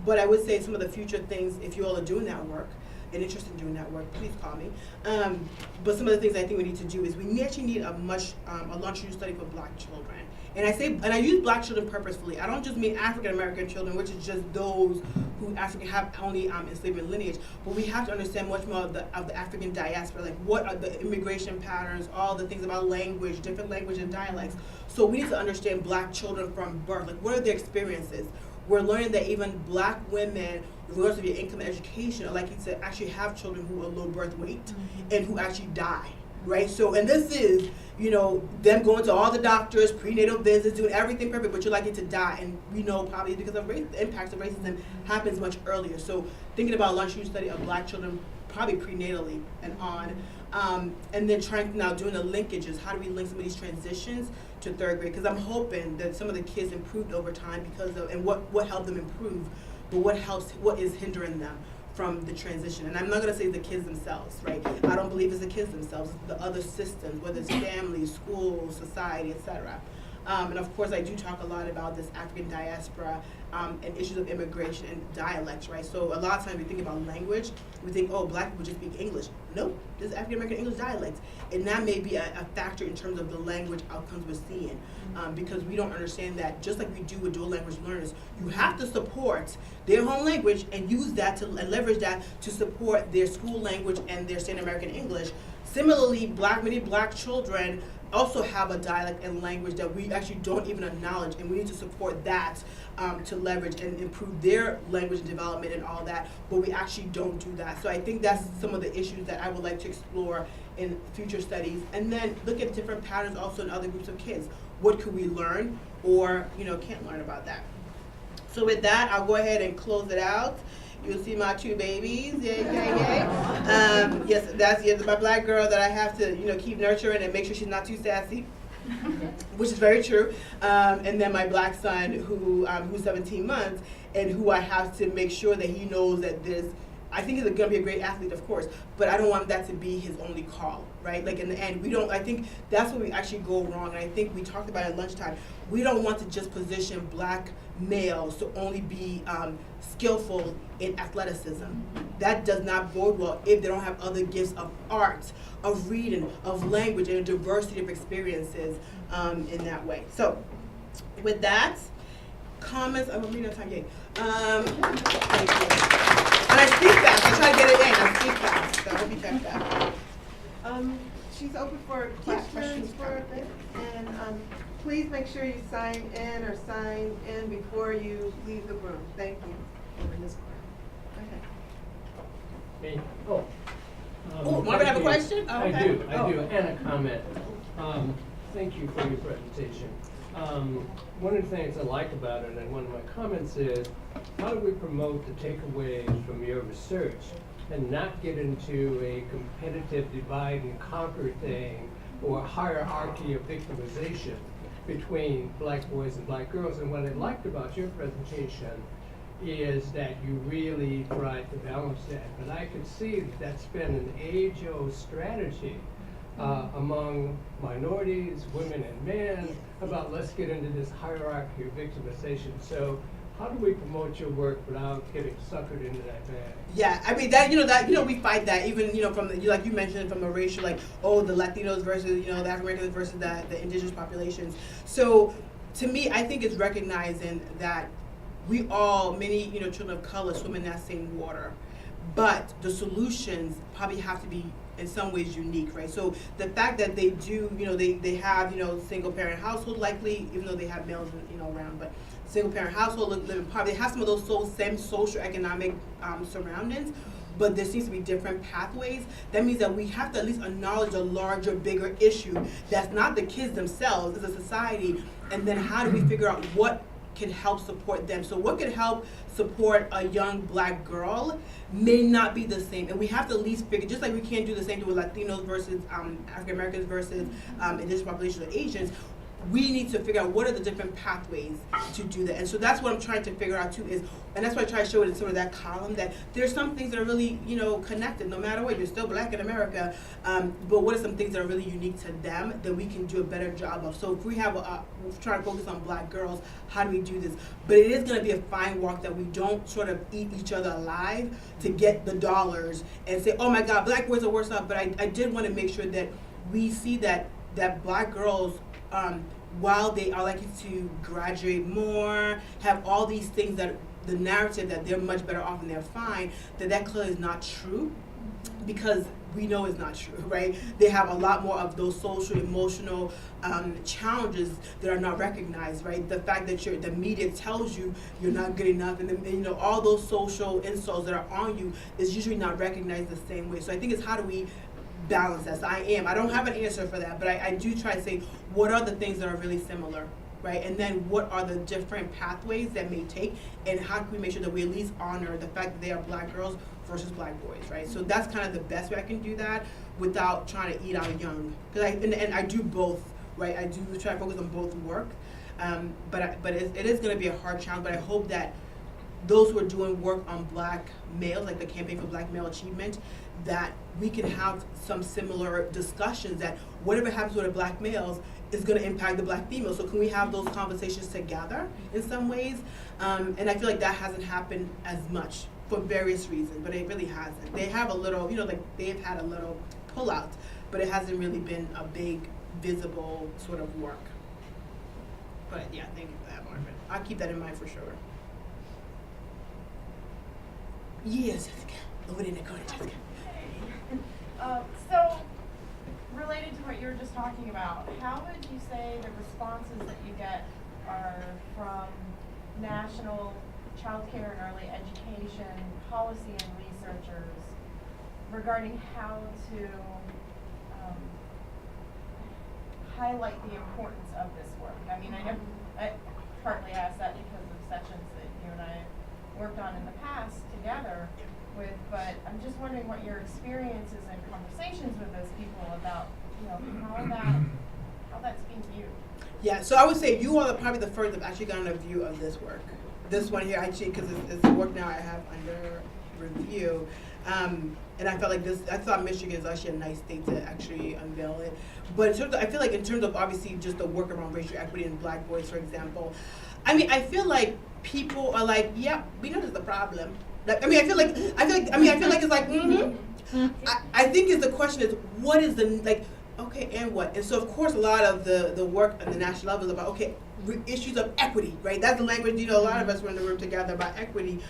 But I would say some of the future things, if you all are doing that work, and interested in doing that work, please call me. But some of the things I think we need to do is we actually need a longitudinal study for Black children. And I use Black children purposefully. I don't just mean African American children, which is just those who have only enslavement lineage. But we have to understand much more of the African diaspora, like what are the immigration patterns, all the things about language, different language and dialects. So we need to understand Black children from birth, like what are their experiences. We're learning that even Black women, regardless of your income and education, are likely to actually have children who are low birth weight and who actually die, right? So, and this is, them going to all the doctors, prenatal visits, doing everything perfect, but you're likely to die. And we know probably because of the impacts of racism happens much earlier. So thinking about a longitudinal study of Black children, probably prenatally and on. And then trying now doing the linkages. How do we link some of these transitions to third grade? Because I'm hoping that some of the kids improved over time because of, and what helped them improve, but what is hindering them from the transition. And I'm not going to say the kids themselves, right? I don't believe it's the kids themselves, it's the other systems, whether it's families, schools, society, etc. And of course, I do talk a lot about this African diaspora and issues of immigration and dialects, right? So a lot of times we think about language, we think, oh, Black people just speak English. Nope, there's African American English dialects. And that may be a factor in terms of the language outcomes we're seeing because we don't understand that just like we do with dual language learners, you have to support their home language and use that and leverage that to support their school language and their standard American English. Similarly, many Black children also have a dialect and language that we actually don't even acknowledge, and we need to support that to leverage and improve their language development and all that, but we actually don't do that. So I think that's some of the issues that I would like to explore in future studies, and then look at different patterns also in other groups of kids. What could we learn or can't learn about that? So with that, I'll go ahead and close it out. You'll see my two babies, yay. Yes, that's my Black girl that I have to, keep nurturing and make sure she's not too sassy, which is very true. And then my Black son, who's 17 months, and who I have to make sure that he knows that I think he's going to be a great athlete, of course, but I don't want that to be his only call, right? Like in the end, I think that's where we actually go wrong, and I think we talked about it at lunchtime. We don't want to just position Black males to only be skillful in athleticism. That does not bode well if they don't have other gifts of art, of reading, of language, and a diversity of experiences in that way. So with that, comments, I'm reading on time, yay. Thank you. And I speak fast, I try to get it in, I speak fast, so I hope you catch that.
She's open for questions for a bit, and please make sure you sign in or sign in before you leave the room. Thank you. Okay.
Me?
Marvin have a question? Oh, okay.
I do, and a comment. Thank you for your presentation. One of the things I like about it, and one of my comments is, how do we promote the takeaways from your research and not get into a competitive divide and conquer thing or hierarchy of victimization between black boys and black girls? And what I liked about your presentation is that you really tried to balance that. But I could see that that's been an age-old strategy among minorities, women and men, about let's get into this hierarchy of victimization. So how do we promote your work without getting suckered into that bag?
Yeah, I mean we fight that even from like you mentioned, from a racial, like, oh, the Latinos versus the African Americans versus the indigenous populations. So to me, I think it's recognizing that we all, many children of color, swim in that same water, but the solutions probably have to be in some ways unique, right? So the fact that they do, they have single parent household, likely, even though they have males around, but single parent household, living poverty, they have some of those same social economic surroundings, but there seems to be different pathways. That means that we have to at least acknowledge a larger, bigger issue that's not the kids themselves, it's a society, and then how do we figure out what can help support them? So what can help support a young black girl may not be the same, and we have to at least figure, just like we can't do the same thing with Latinos versus African Americans versus indigenous population of Asians. We need to figure out what are the different pathways to do that. And so that's what I'm trying to figure out too is, and that's why I try to show it in sort of that column, that there's some things that are really, connected, no matter what, you're still black in America, but what are some things that are really unique to them that we can do a better job of? So if we have, we're trying to focus on black girls, how do we do this? But it is gonna be a fine walk that we don't sort of eat each other alive to get the dollars and say, oh my God, black boys are worse off. But I did wanna make sure that we see that black girls, while they are likely to graduate more, have all these things that the narrative that they're much better off and they're fine, that clearly is not true, because we know it's not true, right? They have a lot more of those social, emotional challenges that are not recognized, right? The fact that the media tells you you're not good enough, and all those social insults that are on you is usually not recognized the same way. So I think it's how do we balance that. So I don't have an answer for that, but I do try to say what are the things that are really similar, right? And then what are the different pathways that may take, and how can we make sure that we at least honor the fact that they are black girls versus black boys, right? So that's kind of the best way I can do that without trying to eat out young. And I do both, right? I do try to focus on both work, but it is going to be a hard challenge. But I hope that those who are doing work on black males, like the Campaign for Black Male Achievement, that we can have some similar discussions that whatever happens with the black males is going to impact the black females. So can we have those conversations together in some ways? And I feel like that hasn't happened as much for various reasons, but it really hasn't. They have a little, like they've had a little pullout, but it hasn't really been a big, visible sort of work. But yeah, thank you for that, Marvin. I'll keep that in mind for sure. Yes, Jessica. Over there, go ahead, Jessica.
So, related to what you were just talking about, how would you say the responses that you get are from national child care and early education policy and researchers regarding how to highlight the importance of this work? I mean, I partly asked that because of sessions that you and I worked on in the past together with, but I'm just wondering what your experiences and conversations with those people about, how that's being viewed. Yeah,
so I would say you all are probably the first that have actually gotten a view of this work. This one here, actually, because it's work now I have under review. And I felt like I thought Michigan is actually a nice state to actually unveil it. But in terms of, I feel like in terms of obviously just the work around racial equity and black boys, for example, I mean, I feel like people are like, yeah, we know there's a problem. Like, I feel like it's like, I think is the question is, what is the, like, okay, and what? And so, of course, a lot of the work on the national level is about, okay, issues of equity, right? That's the language, a lot of us were in the room together about equity.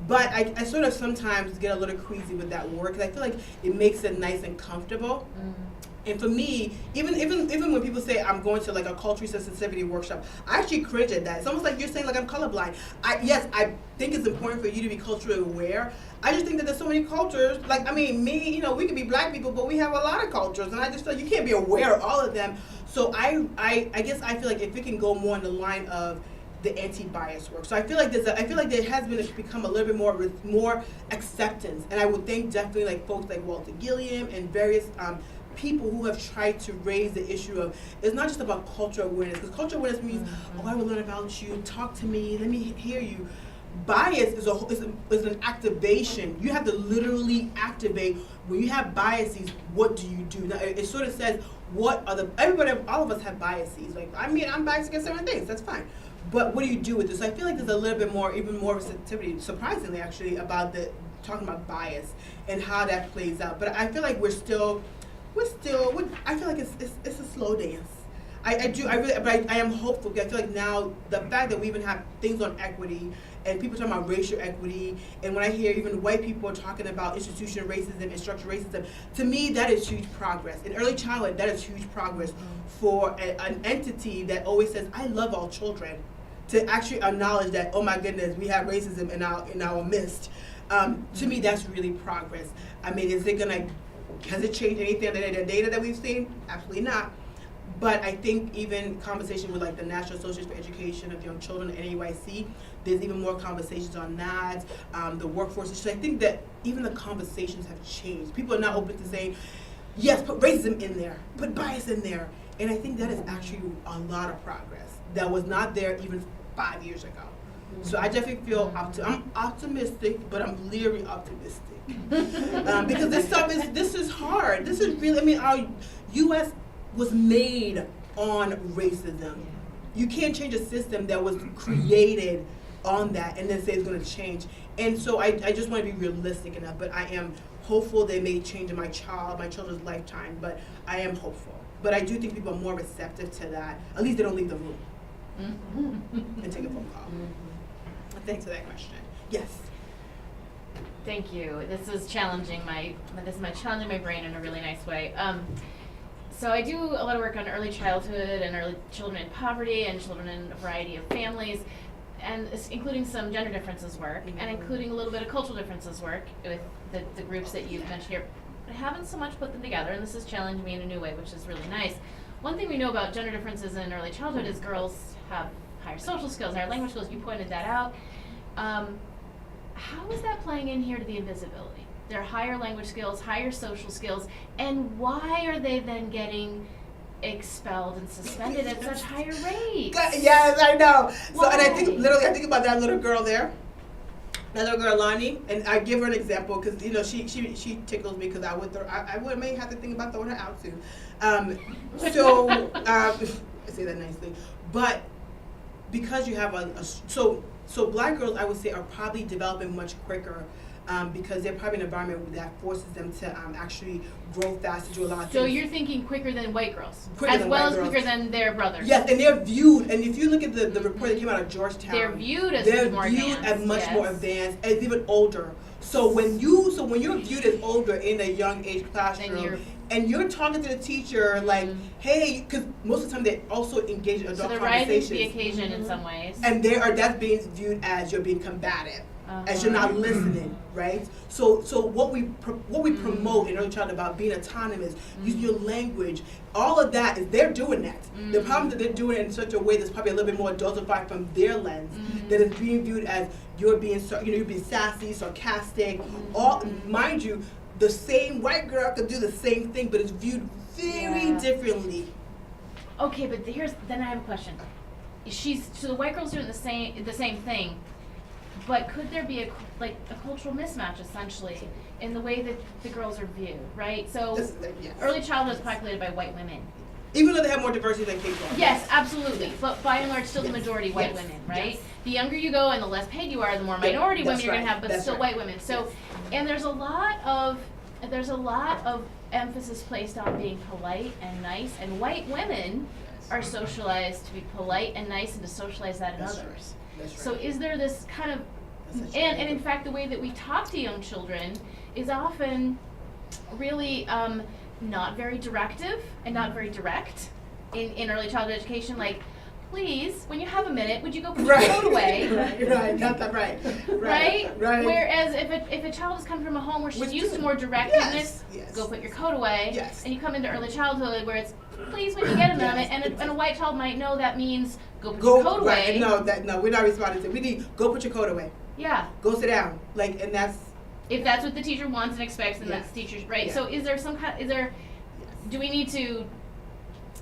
But I sort of sometimes get a little queasy with that word, because I feel like it makes it nice and comfortable. And for me, even when people say I'm going to like a cultural sensitivity workshop, I actually cringe at that. It's almost like you're saying like I'm colorblind. Yes, I think it's important for you to be culturally aware. I just think that there's so many cultures. Like, I mean, me, you know, we could be black people, but we have a lot of cultures, and I just feel like you can't be aware of all of them. So I guess I feel like if we can go more in the line of the anti-bias work. So I feel like there has become a little bit more acceptance, and I would think definitely like folks like Walter Gilliam and various people who have tried to raise the issue of it's not just about cultural awareness, because cultural awareness means oh, I will learn about you, talk to me, let me hear you. Bias is an activation. You have to literally activate. When you have biases, what do you do? Now, it sort of says all of us have biases. Like, I mean, I'm biased against certain things. That's fine. But what do you do with this? So I feel like there's a little bit more, even more receptivity, surprisingly actually, about talking about bias and how that plays out. But I feel like I feel like it's a slow dance. I am hopeful. I feel like now the fact that we even have things on equity and people talking about racial equity, and when I hear even white people talking about institutional racism and structural racism, to me that is huge progress. In early childhood, that is huge progress for an entity that always says, I love all children, to actually acknowledge that, oh my goodness, we have racism in our midst. To me, that's really progress. I mean, has it changed anything in the data that we've seen? Absolutely not. But I think even conversation with like the National Association for Education of Young Children, NAYC, there's even more conversations on that, the workforce issue. I think that even the conversations have changed. People are now open to saying, yes, put racism in there, put bias in there. And I think that is actually a lot of progress that was not there even 5 years ago. So I definitely feel I'm optimistic, but I'm leery optimistic. Because this is hard. This is really, I mean, our U.S. was made on racism. You can't change a system that was created on that and then say it's going to change. And so I just want to be realistic enough, but I am hopeful they may change in my children's lifetime, but I am hopeful. But I do think people are more receptive to that. At least they don't leave the room and take a phone call. Thanks for that question. Yes.
Thank you. This is challenging my brain in a really nice way. So I do a lot of work on early childhood and early children in poverty and children in a variety of families, and including some gender differences work, and including a little bit of cultural differences work with the groups that you've mentioned here. I haven't so much put them together, and this has challenged me in a new way, which is really nice. One thing we know about gender differences in early childhood is girls have higher social skills, higher language skills. You pointed that out. How is that playing in here to the invisibility? Their higher language skills, higher social skills, and why are they then getting expelled and suspended at such higher rates?
Yes, I know.
Why?
So, and I think about that little girl there, that little girl Lonnie, and I give her an example because she tickles me because I may have to think about throwing her out too. I say that nicely, but because you have so black girls, I would say, are probably developing much quicker because they're probably in an environment that forces them to actually grow faster, do a lot of things.
So you're thinking quicker than white girls,
quicker
quicker than their brothers.
Yes, and they're viewed, and if you look at the report that came out of Georgetown,
they're viewed as more advanced,
as even older. So when you're viewed as older in a young age classroom, and you're talking to the teacher like, hey, because most of the time they also engage in adult conversations.
So they're rising to the occasion in some ways.
And that's being viewed as you're being combative, as you're not listening, right? So what we promote in early childhood about being autonomous, using your language, all of that they're doing that. The problem is that they're doing it in such a way that's probably a little bit more adultified from their lens, that is being viewed as you're being sassy, sarcastic. Mind you, the same white girl could do the same thing, but it's viewed very differently.
Okay, but then I have a question. So the white girl's doing the same thing, but could there be a cultural mismatch essentially in the way that the girls are viewed, right? So early childhood is populated by white women.
Even though they have more diversity than K-12.
Yes, absolutely. But by and large, still the majority white women, right? Yes. The younger you go and the less paid you are, the more minority women you're going to have, but still white women. So, and there's a lot of emphasis placed on being polite and nice, and white women are socialized to be polite and nice and to socialize that in others.
That's right.
So is there this kind of, and in fact the way that we talk to young children is often really not very directive and not very direct in early childhood education. Like, please, when you have a minute, would you go put your coat away?
Right, got that right.
Right?
Right.
Whereas if a child is coming from a home where she's used to more directiveness,
yes.
go put your coat away.
Yes.
And you come into early childhood where it's, please, when you get a minute, and a white child might know that means go put your coat away.
Right. No, we're not responding to it. We need, go put your coat away.
Yeah.
Go sit down. Like, and that's.
If that's what the teacher wants and expects, then
Yes.
that's teachers, right?
Yeah.
So do we need to,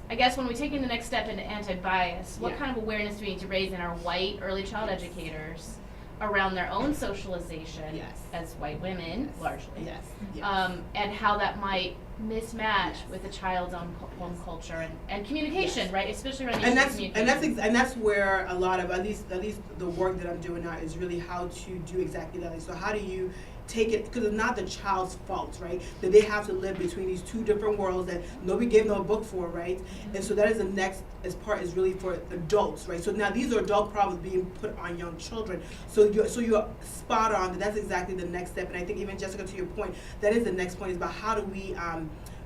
I guess when we take in the next step into anti-bias, what
Yeah.
kind of awareness do we need to raise in our white early child educators around their own socialization
Yes.
as white women, largely?
Yes.
And how that might mismatch with a child's own home culture and communication, right? Especially around the
And
issue of
that's
communication.
and that's where a lot of at least the work that I'm doing now is really how to do exactly that. So how do you take it, because it's not the child's fault, right? That they have to live between these two different worlds that nobody gave them a book for, right? And so that is the next part is really for adults, right? So now these are adult problems being put on young children. So you're spot on. That's exactly the next step. And I think even Jessica, to your point, that is the next point is about how do we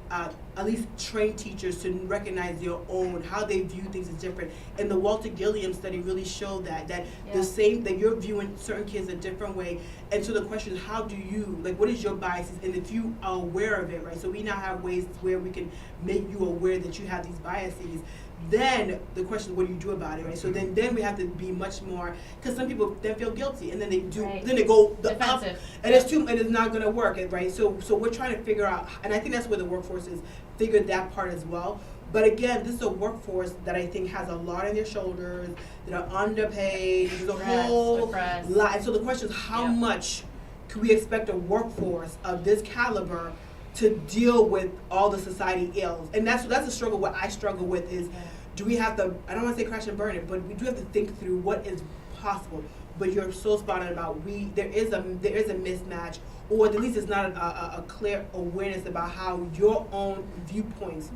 at least train teachers to recognize their own, how they view things is different. And the Walter Gilliam study really showed that the same, that you're viewing certain kids a different way. And so the question is, how do you, like, what is your biases? And if you are aware of it, right? So we now have ways where we can make you aware that you have these biases. Then the question is, what do you do about it, right? So then we have to be much more, because some people then feel guilty, and then they do,
Right.
then they go the up,
Defensive.
and it's not going to work, right? So we're trying to figure out, and I think that's where the workforce is, figure that part as well. But again, this is a workforce that I think has a lot on their shoulders, that are underpaid, there's a whole lot. And so the question is, how much can we expect a workforce of this caliber to deal with all the society ills? And that's a struggle. What I struggle with is, do we have to, I don't want to say crash and burn it, but we do have to think through what is possible. But you're so spot on about there is a mismatch, or at least it's not a clear awareness about how your own viewpoints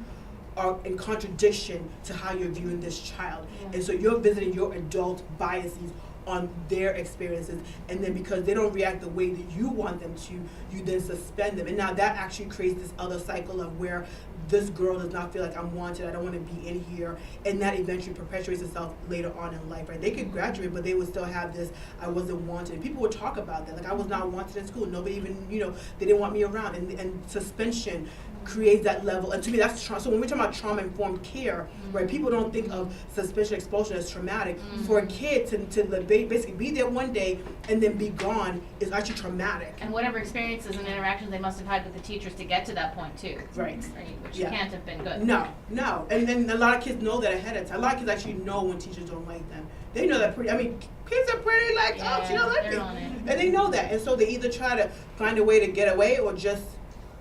are in contradiction to how you're viewing this child. And so you're visiting your adult biases on their experiences, and then because they don't react the way that you want them to, you then suspend them. And now that actually creates this other cycle of where this girl does not feel like I'm wanted, I don't want to be in here, and that eventually perpetuates itself later on in life, right? They could graduate, but they would still have this, I wasn't wanted. And people would talk about that, like I was not wanted in school, nobody even, they didn't want me around, and suspension creates that level. And to me, that's trauma. So when we're talking about trauma-informed care, right, people don't think of suspension expulsion as traumatic. For a kid to basically be there one day and then be gone is actually traumatic.
And whatever experiences and interactions they must have had with the teachers to get to that point too.
Right.
Which can't have been good.
No. And then a lot of kids know that ahead of time. A lot of kids actually know when teachers don't like them. They know that kids are pretty like, oh, she don't like me. And they know that. And so they either try to find a way to get away or just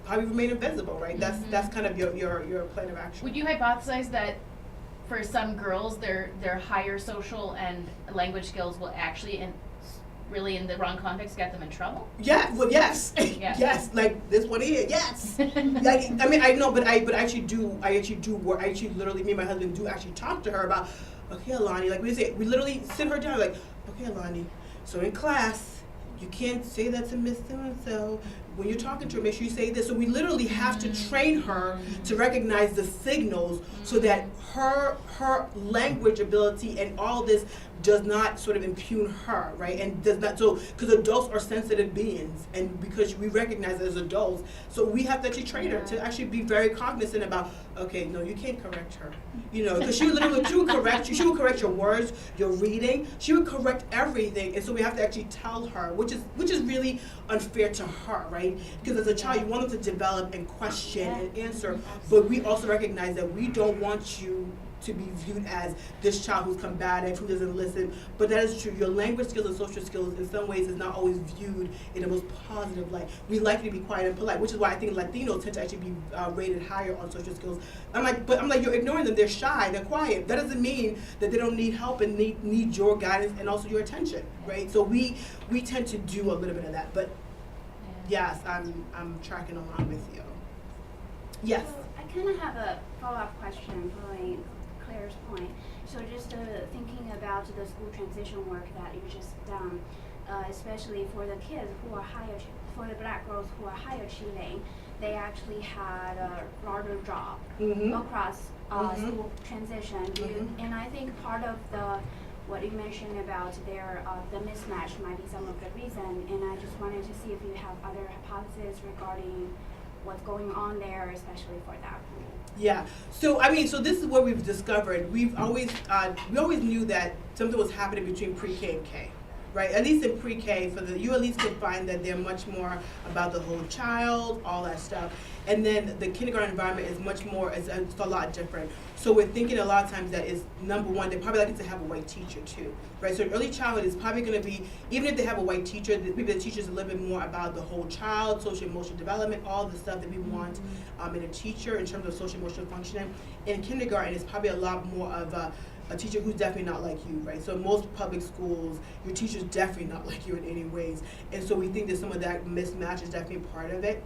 probably remain invisible, right? That's kind of your plan of action.
Would you hypothesize that for some girls, their higher social and language skills will actually, really in the wrong context, get them in trouble?
Yeah. Well, yes.
Yeah.
Yes. Like this one here. Yes. I know, but I actually do work. I actually literally, me and my husband do actually talk to her about, okay, Alani, like we say, we literally sit her down like, okay, Alani, so in class, you can't say that to Miss So-and-so. When you're talking to her, make sure you say this. So we literally have to train her to recognize the signals so that her language ability and all this does not sort of impugn her, right? And does not, so, because adults are sensitive beings, and because we recognize it as adults, so we have to actually train her to actually be very cognizant about, okay, no, you can't correct her, because she would correct you, she would correct your words, your reading, she would correct everything, and so we have to actually tell her, which is really unfair to her, right? Because as a child, you want them to develop and question and answer, but we also recognize that we don't want you to be viewed as this child who's combative, who doesn't listen. But that is true. Your language skills and social skills in some ways is not always viewed in the most positive light. We like to be quiet and polite, which is why I think Latinos tend to actually be rated higher on social skills. I'm like, you're ignoring them. They're shy, they're quiet. That doesn't mean that they don't need help and need your guidance and also your attention, right? So we tend to do a little bit of that. But yes, I'm tracking along with you. Yes.
So I kind of have a follow-up question following Claire's point. So just thinking about the school transition work that you just done, especially for the kids who are higher for the black girls who are high achieving, they actually had a larger drop across school transition. And I think part of what you mentioned about the mismatch might be some of the reason, and I just wanted to see if you have other hypotheses regarding what's going on there, especially for that group.
Yeah. So so this is what we've discovered. We always knew that something was happening between pre-K and K, right? At least in pre-K, you at least could find that they're much more about the whole child, all that stuff. And then the kindergarten environment is much more, it's a lot different. So we're thinking a lot of times that is, number one, they probably like to have a white teacher too, right? So early childhood is probably going to be, even if they have a white teacher, maybe the teacher's a little bit more about the whole child, social emotional development, all the stuff that we want in a teacher in terms of social emotional functioning. In kindergarten, it's probably a lot more of a teacher who's definitely not like you, right? So in most public schools, your teacher's definitely not like you in any ways. And so we think that some of that mismatch is definitely part of it.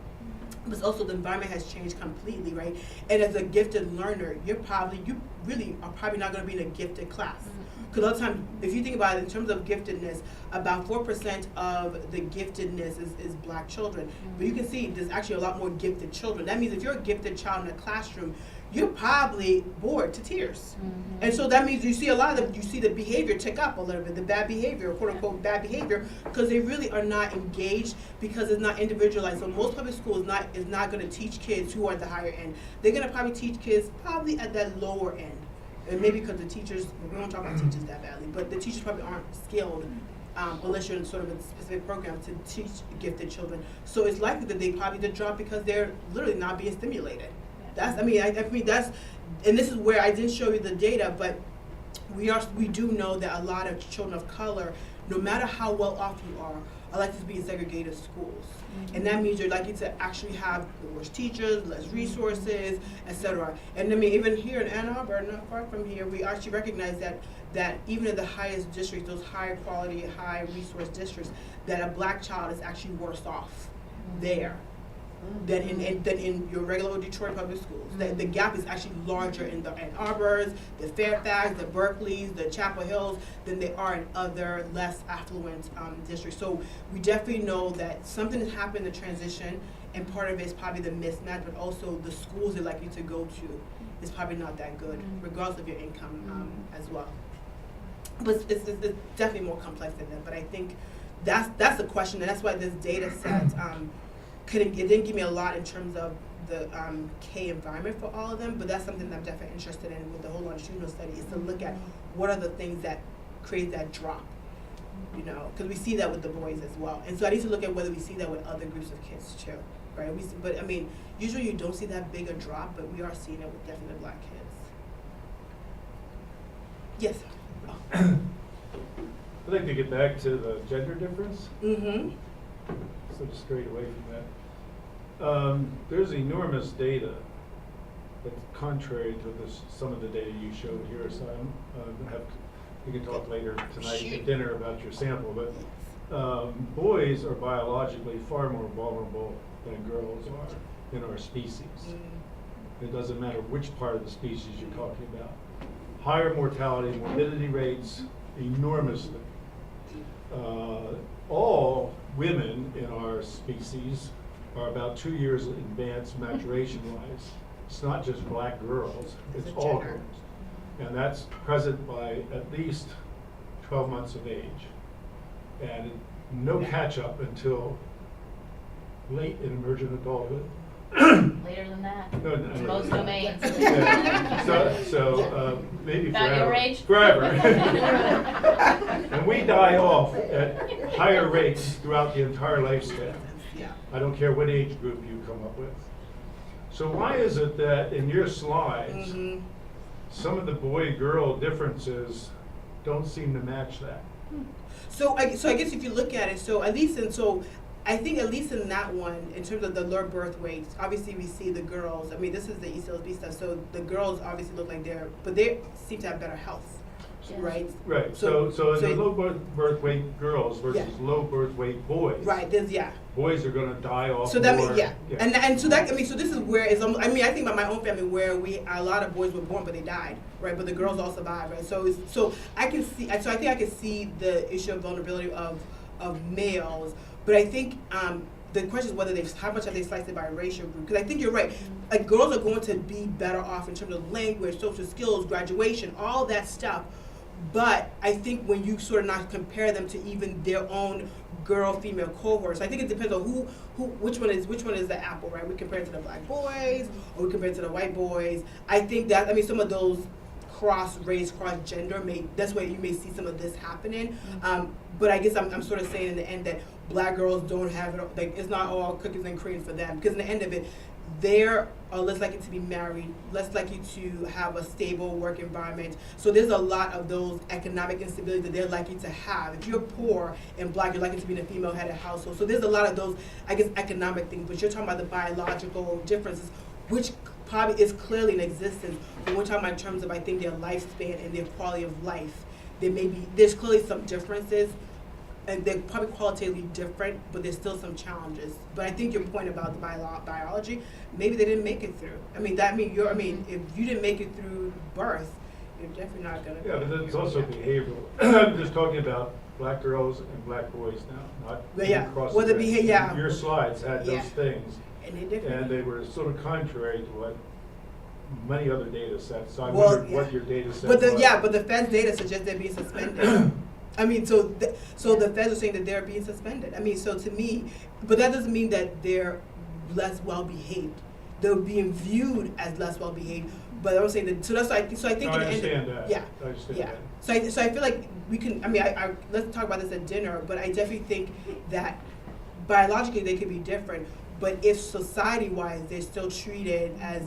But also the environment has changed completely, right? And as a gifted learner, you really are probably not going to be in a gifted class. Because a lot of times, if you think about it in terms of giftedness, about 4% of the giftedness is black children. But you can see there's actually a lot more gifted children. That means if you're a gifted child in a classroom, you're probably bored to tears. And so that means you see the behavior tick up a little bit, the bad behavior, quote unquote bad behavior, because they really are not engaged because it's not individualized. So most public school is not going to teach kids who are at the higher end. They're going to probably teach kids probably at that lower end. And maybe because the teachers, we won't talk about teachers that badly, but the teachers probably aren't skilled unless you're in sort of a specific program to teach gifted children. So it's likely that they probably did drop because they're literally not being stimulated. That's, and this is where I didn't show you the data, but we do know that a lot of children of color, no matter how well off you are likely to be in segregated schools. And that means you're likely to actually have worse teachers, less resources, etc. And even here in Ann Arbor, not far from here, we actually recognize that even in the highest districts, those high quality, high resource districts, that a black child is actually worse off there than in your regular Detroit public schools. The gap is actually larger in the Ann Arbors, the Fairfax, the Berkeleys, the Chapel Hills than they are in other less affluent districts. So we definitely know that something has happened in the transition, and part of it is probably the mismatch, but also the schools they're likely to go to is probably not that good, regardless of your income as well. But it's definitely more complex than that. But I think that's the question, and that's why this data set it didn't give me a lot in terms of the K environment for all of them, but that's something that I'm definitely interested in with the whole longitudinal study, is to look at what are the things that create that drop, because we see that with the boys as well. And so I need to look at whether we see that with other groups of kids too, right? But usually you don't see that big a drop, but we are seeing it with definitely black kids. Yes? Oh.
I'd like to get back to the gender difference. So to straight away from that. There's enormous data that's contrary to some of the data you showed here, so we can talk later tonight at dinner about your sample, but boys are biologically far more vulnerable than girls are in our species. It doesn't matter which part of the species you're talking about. Higher mortality and morbidity rates, enormously. All women in our species are about 2 years advanced maturation-wise. It's not just black girls, it's all girls. And that's present by at least 12 months of age. And no catch-up until late in emergent adulthood.
Later than that.
No,
Most domains.
Yeah. So maybe
About
forever.
your age?
Forever. And we die off at higher rates throughout the entire lifespan. I don't care what age group you come up with. So why is it that in your slides, some of the boy-girl differences don't seem to match that?
So I guess if you look at it, I think at least in that one, in terms of the lower birth weights, obviously we see the girls. This is the ECLSB stuff. So the girls obviously look like they seem to have better health, right?
Right. So the low birth weight girls versus low birth weight boys.
Right.
Boys are going to die off.
So that
more.
means and so that so this is where it's. I think about my own family where a lot of boys were born but they died, right? But the girls all survived, right? So I can see. So I think I can see the issue of vulnerability of males. But I think the question is whether how much have they sliced it by racial group? Because I think you're right. Like, girls are going to be better off in terms of language, social skills, graduation, all that stuff. But I think when you sort of not compare them to even their own girl-female cohorts, I think it depends on which one is the apple, right? We compare it to the black boys, or we compare it to the white boys. I think that, I mean, some of those cross-race, cross-gender, that's where you may see some of this happening. But I guess I'm sort of saying in the end that black girls don't have it, like, it's not all cookies and cream for them. Because in the end of it, they are less likely to be married, less likely to have a stable work environment. So there's a lot of those economic instabilities that they're likely to have. If you're poor and black, you're likely to be in a female-headed household. So there's a lot of those, I guess, economic things. But you're talking about the biological differences, which probably is clearly in existence. But we're talking about in terms of, I think, their lifespan and their quality of life. There's clearly some differences, and they're probably qualitatively different, but there's still some challenges. But I think your point about the biology, maybe they didn't make it through. I mean, if you didn't make it through birth, you're definitely not gonna.
Yeah, but it's also behavioral. I'm just talking about black girls and black boys now, not across the board.
Yeah.
Your slides had those things,
and
they were sort of contrary to what many other data sets. So I wondered what your data set was.
But the Fed's data suggests they're being suspended. I mean, so the Feds are saying that they're being suspended. I mean, so to me, but that doesn't mean that they're less well behaved. They're being viewed as less well behaved. But I'm saying that. So I think.
No, I understand that.
Yeah.
I understand
yeah.
that.
So I feel like we can. I mean, I let's talk about this at dinner. But I definitely think that biologically they could be different. But if society-wise they're still treated as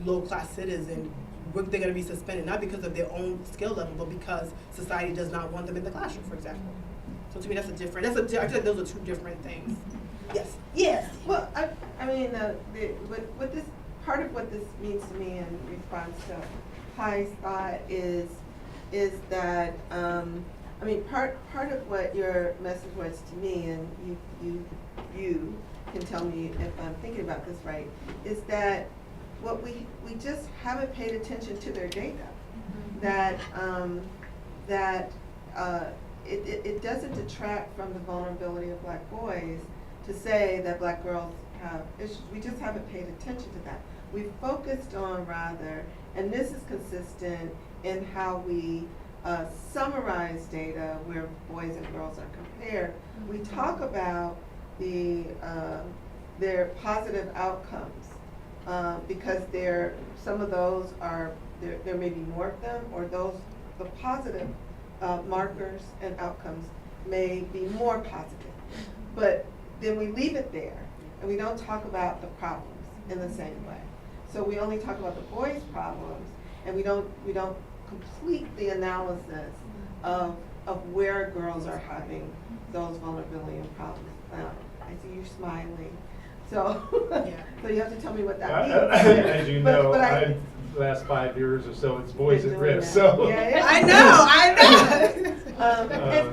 low-class citizens, they're going to be suspended, not because of their own skill level, but because society does not want them in the classroom, for example. So to me, I feel like those are two different things. Yes. Yes.
Well, I mean, what this, part of what this means to me in response to Hi's thought is that, I mean, part of what your message was to me, and you can tell me if I'm thinking about this right, is that what we just haven't paid attention to their data. That it doesn't detract from the vulnerability of black boys to say that black girls have issues. We just haven't paid attention to that. We've focused on rather, and this is consistent in how we summarize data where boys and girls are compared. We talk about their positive outcomes. Because some of those there may be more of them, or the positive markers and outcomes may be more positive. But then we leave it there, and we don't talk about the problems in the same way. So we only talk about the boys' problems, and we don't complete the analysis of where girls are having those vulnerability and problems. I see you smiling. So, so you have to tell me what that means.
As you know, the last 5 years or so, it's boys at risk. So
yeah.
I know.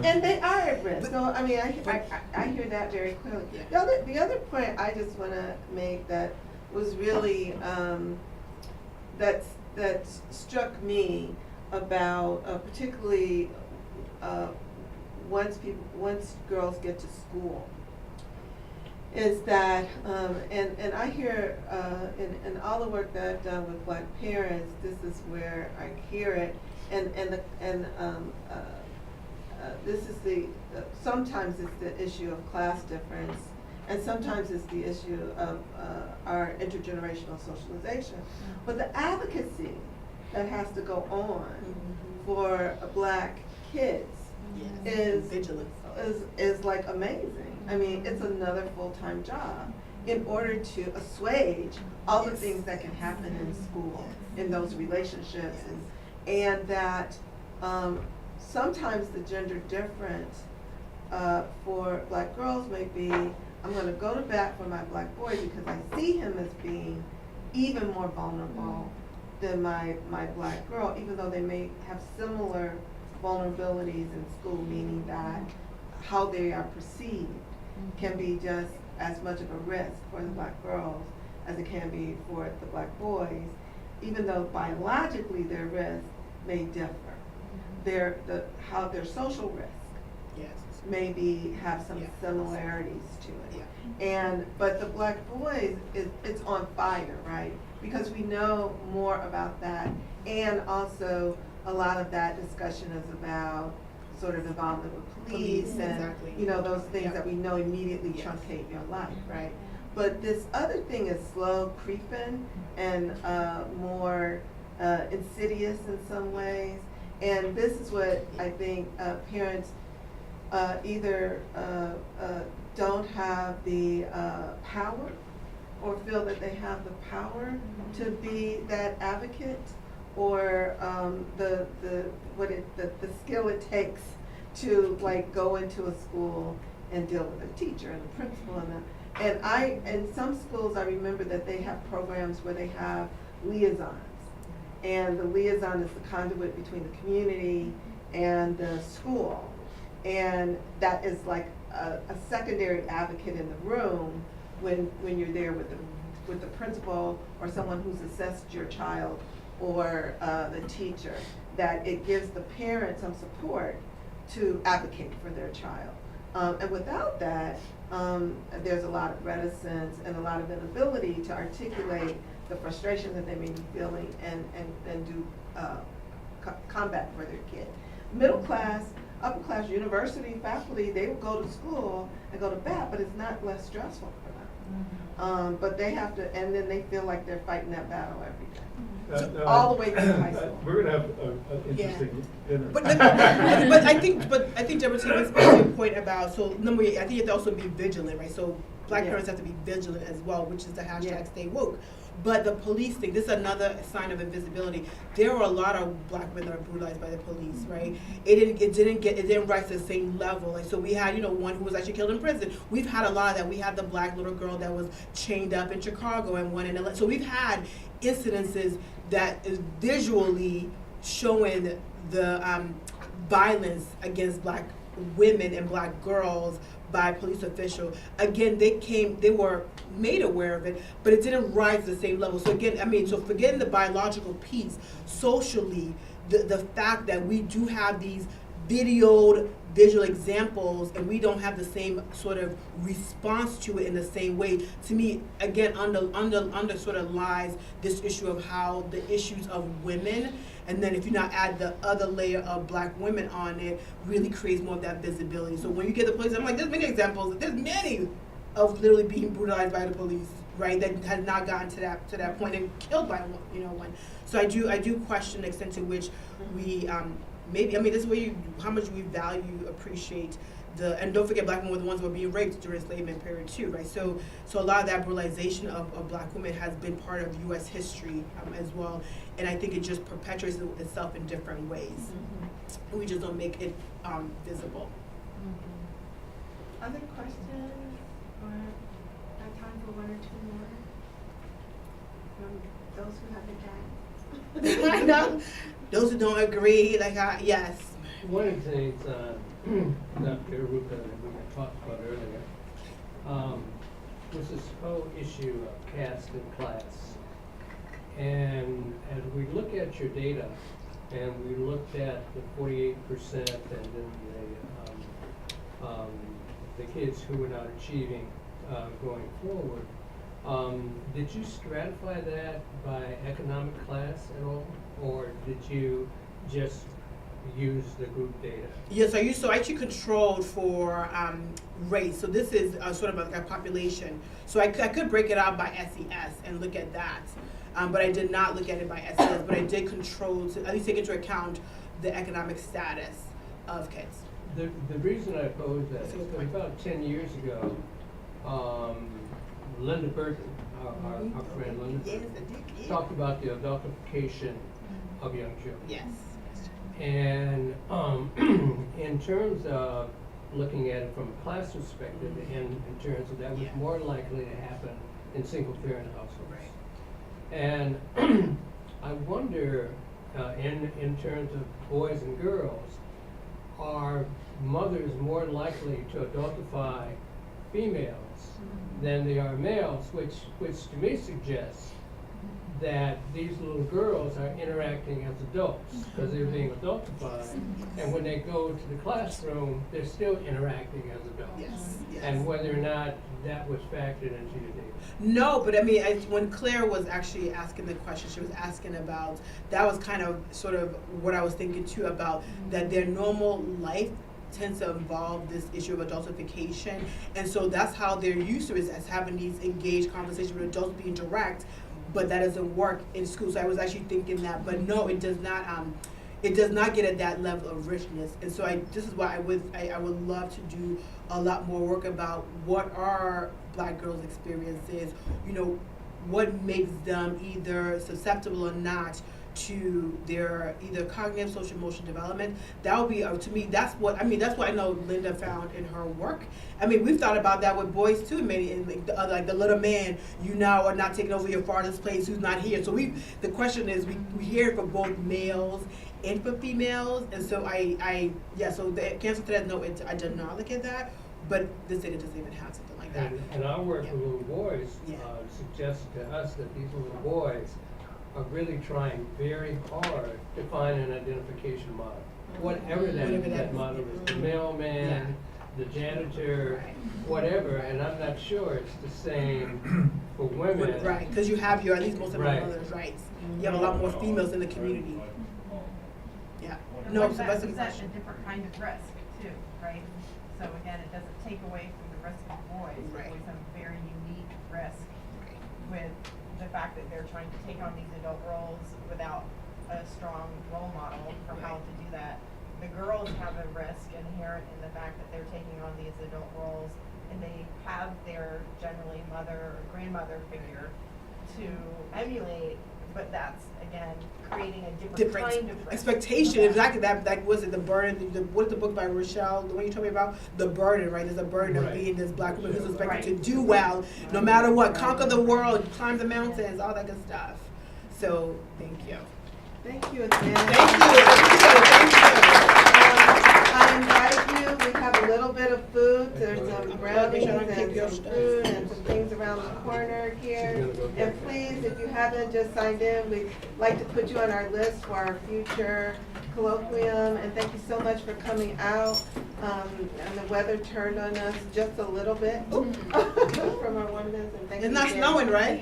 And they are at risk. So I mean, I hear that very clearly. Yeah. The other point I just want to make that was really that struck me about particularly once girls get to school. Is that, and I hear in all the work that I've done with black parents, this is where I hear it, and this is sometimes it's the issue of class difference, and sometimes it's the issue of our intergenerational socialization. But the advocacy that has to go on for black kids is like amazing. I mean, it's another full-time job in order to assuage all the things that can happen in school, in those relationships, and that sometimes the gender difference for black girls may be, I'm going to go to bat for my black boy because I see him as being even more vulnerable than my black girl, even though they may have similar vulnerabilities in school, meaning that how they are perceived can be just as much of a risk for the black girls as it can be for the black boys, even though biologically their risk may differ. Their social risk maybe have some
Yeah.
similarities to it.
Yeah.
But the black boys, it's on fire, right? Because we know more about that, and also a lot of that discussion is about sort of involvement with police and,
Exactly.
you know, those things
Yeah.
that we know immediately
Yes.
truncate your life, right? But this other thing is slow creeping and more insidious in some ways. And this is what I think parents either don't have the power or feel that they have the power to be that advocate, or the skill it takes to like go into a school and deal with a teacher and a principal and in some schools I remember that they have programs where they have liaisons, and the liaison is the conduit between the community and the school, and that is like a secondary advocate in the room when you're there with the principal or someone who's assessed your child or the teacher, that it gives the parent some support to advocate for their child. And without that, there's a lot of reticence and a lot of inability to articulate the frustration that they may be feeling and do combat for their kid. Middle class, upper class university faculty, they will go to school and go to bat, but it's not less stressful for them. But they have to, and then they feel like they're fighting that battle every day. All the way through high school.
We're gonna have an interesting dinner.
But I think Deborah T was making a point about, so number 8, I think you have to also be vigilant, right? So black
Yeah.
parents have to be vigilant as well, which is the hashtag
Yeah.
Stay Woke. But the police thing, this is another sign of invisibility. There are a lot of black men that are brutalized by the police, right? It didn't rise to the same level. Like, so we had, one who was actually killed in prison. We've had a lot of that. We had the black little girl that was chained up in Chicago and one in LA. So we've had incidences that is visually showing the violence against black women and black girls by police officials. Again, they were made aware of it, but it didn't rise to the same level. So again, so forgetting the biological piece, socially, the fact that we do have these videoed visual examples and we don't have the same sort of response to it in the same way, to me, again, under sort of lies this issue of how the issues of women, and then if you not add the other layer of black women on it, really creates more of that visibility. So when you get the police, I'm like, there's many examples, there's many of literally being brutalized by the police, right, that has not gotten to that point and killed by one. So I do question the extent to which we maybe, this is where how much we appreciate and don't forget, black women were the ones who were being raped during enslavement period too, right? So a lot of that brutalization of black women has been part of U.S. history as well, and I think it just perpetuates itself in different ways. Mm-hmm. We just don't make it visible.
Mm-hmm. Other questions, or have time for one or two more from those who have the gas?
Those who don't agree, yes.
One of the things Dr. Iruka that we had talked about earlier was this whole issue of caste and class. And as we look at your data, and we looked at the 48% and then the kids who were not achieving going forward, did you stratify that by economic class at all? Or did you just use the group data?
Yes, I actually controlled for race. So this is sort of like a population. So I could break it out by SES and look at that. But I did not look at it by SES, but I did control to at least take into account the economic status of kids.
The reason I pose that is about 10 years ago, Linda Burton, our friend Linda, talked about the adultification of young children.
Yes.
And in terms of looking at it from a class perspective, and in terms of that was more likely to happen in single-parent households. Right. And I wonder, in terms of boys and girls, are mothers more likely to adultify females than they are males, which to me suggests that these little girls are interacting as adults because they're being adultified, and when they go to the classroom, they're still interacting as adults.
Yes, yes.
And whether or not that was factored into your data.
No, but I mean, when Claire was actually asking the question, she was asking about, that was kind of sort of what I was thinking too about, that their normal life tends to involve this issue of adultification, and so that's how they're used to it, as having these engaged conversations with adults, being direct, but that doesn't work in school. So I was actually thinking that, but no, it does not. It does not get at that level of richness, and so this is why I would love to do a lot more work about what are Black girls' experiences. You know, what makes them either susceptible or not to their either cognitive, social, emotional development. That would be to me. That's what I know Linda found in her work. I mean, we've thought about that with boys too. Maybe in like the little man, you now are not taking over your father's place, who's not here. So the question is, we hear it for both males and for females, and so so the answer to that, no, I did not look at that, but this data doesn't even have something like that.
And our work
Yeah.
with little boys
Yeah.
suggests to us that these little boys are really trying very hard to find an identification model. Whatever
Whatever
that
that
model is, the
is.
mailman, the janitor, whatever, and I'm not sure it's the same for women.
Right, because you have at least most of
Right.
our mothers' rights. You have a lot more females in the community. Yeah. No, so that's a good
That's a
question.
different kind of risk too, right? So again, it doesn't take away from the risk of boys.
Right.
Boys have a very unique risk with the fact that they're trying to take on these adult roles without a strong role model for how to do that. The girls have a risk inherent in the fact that they're taking on these adult roles, and they have their generally mother or grandmother figure to emulate, but that's again creating a different kind of risk.
Expectation, exactly. That was it. The burden. What's the book by Rochelle? The one you told me about, the burden. Right, there's a burden of
Right.
being this Black woman who's expected
Right.
to do well, no matter what, conquer the world, climb the mountains, all that good stuff. So thank you.
Thank you again.
Thank you. I appreciate it. Thank you.
I invite you, we have a little bit of food, there's some brownies
Make sure I keep
and
your
some
stuff.
fruit and some things around the corner here. And please, if you haven't just signed in, we'd like to put you on our list for our future colloquium. And thank you so much for coming out. And the weather turned on us just a little bit from our wonders. And thank
It's
you
not
again.
snowing, right?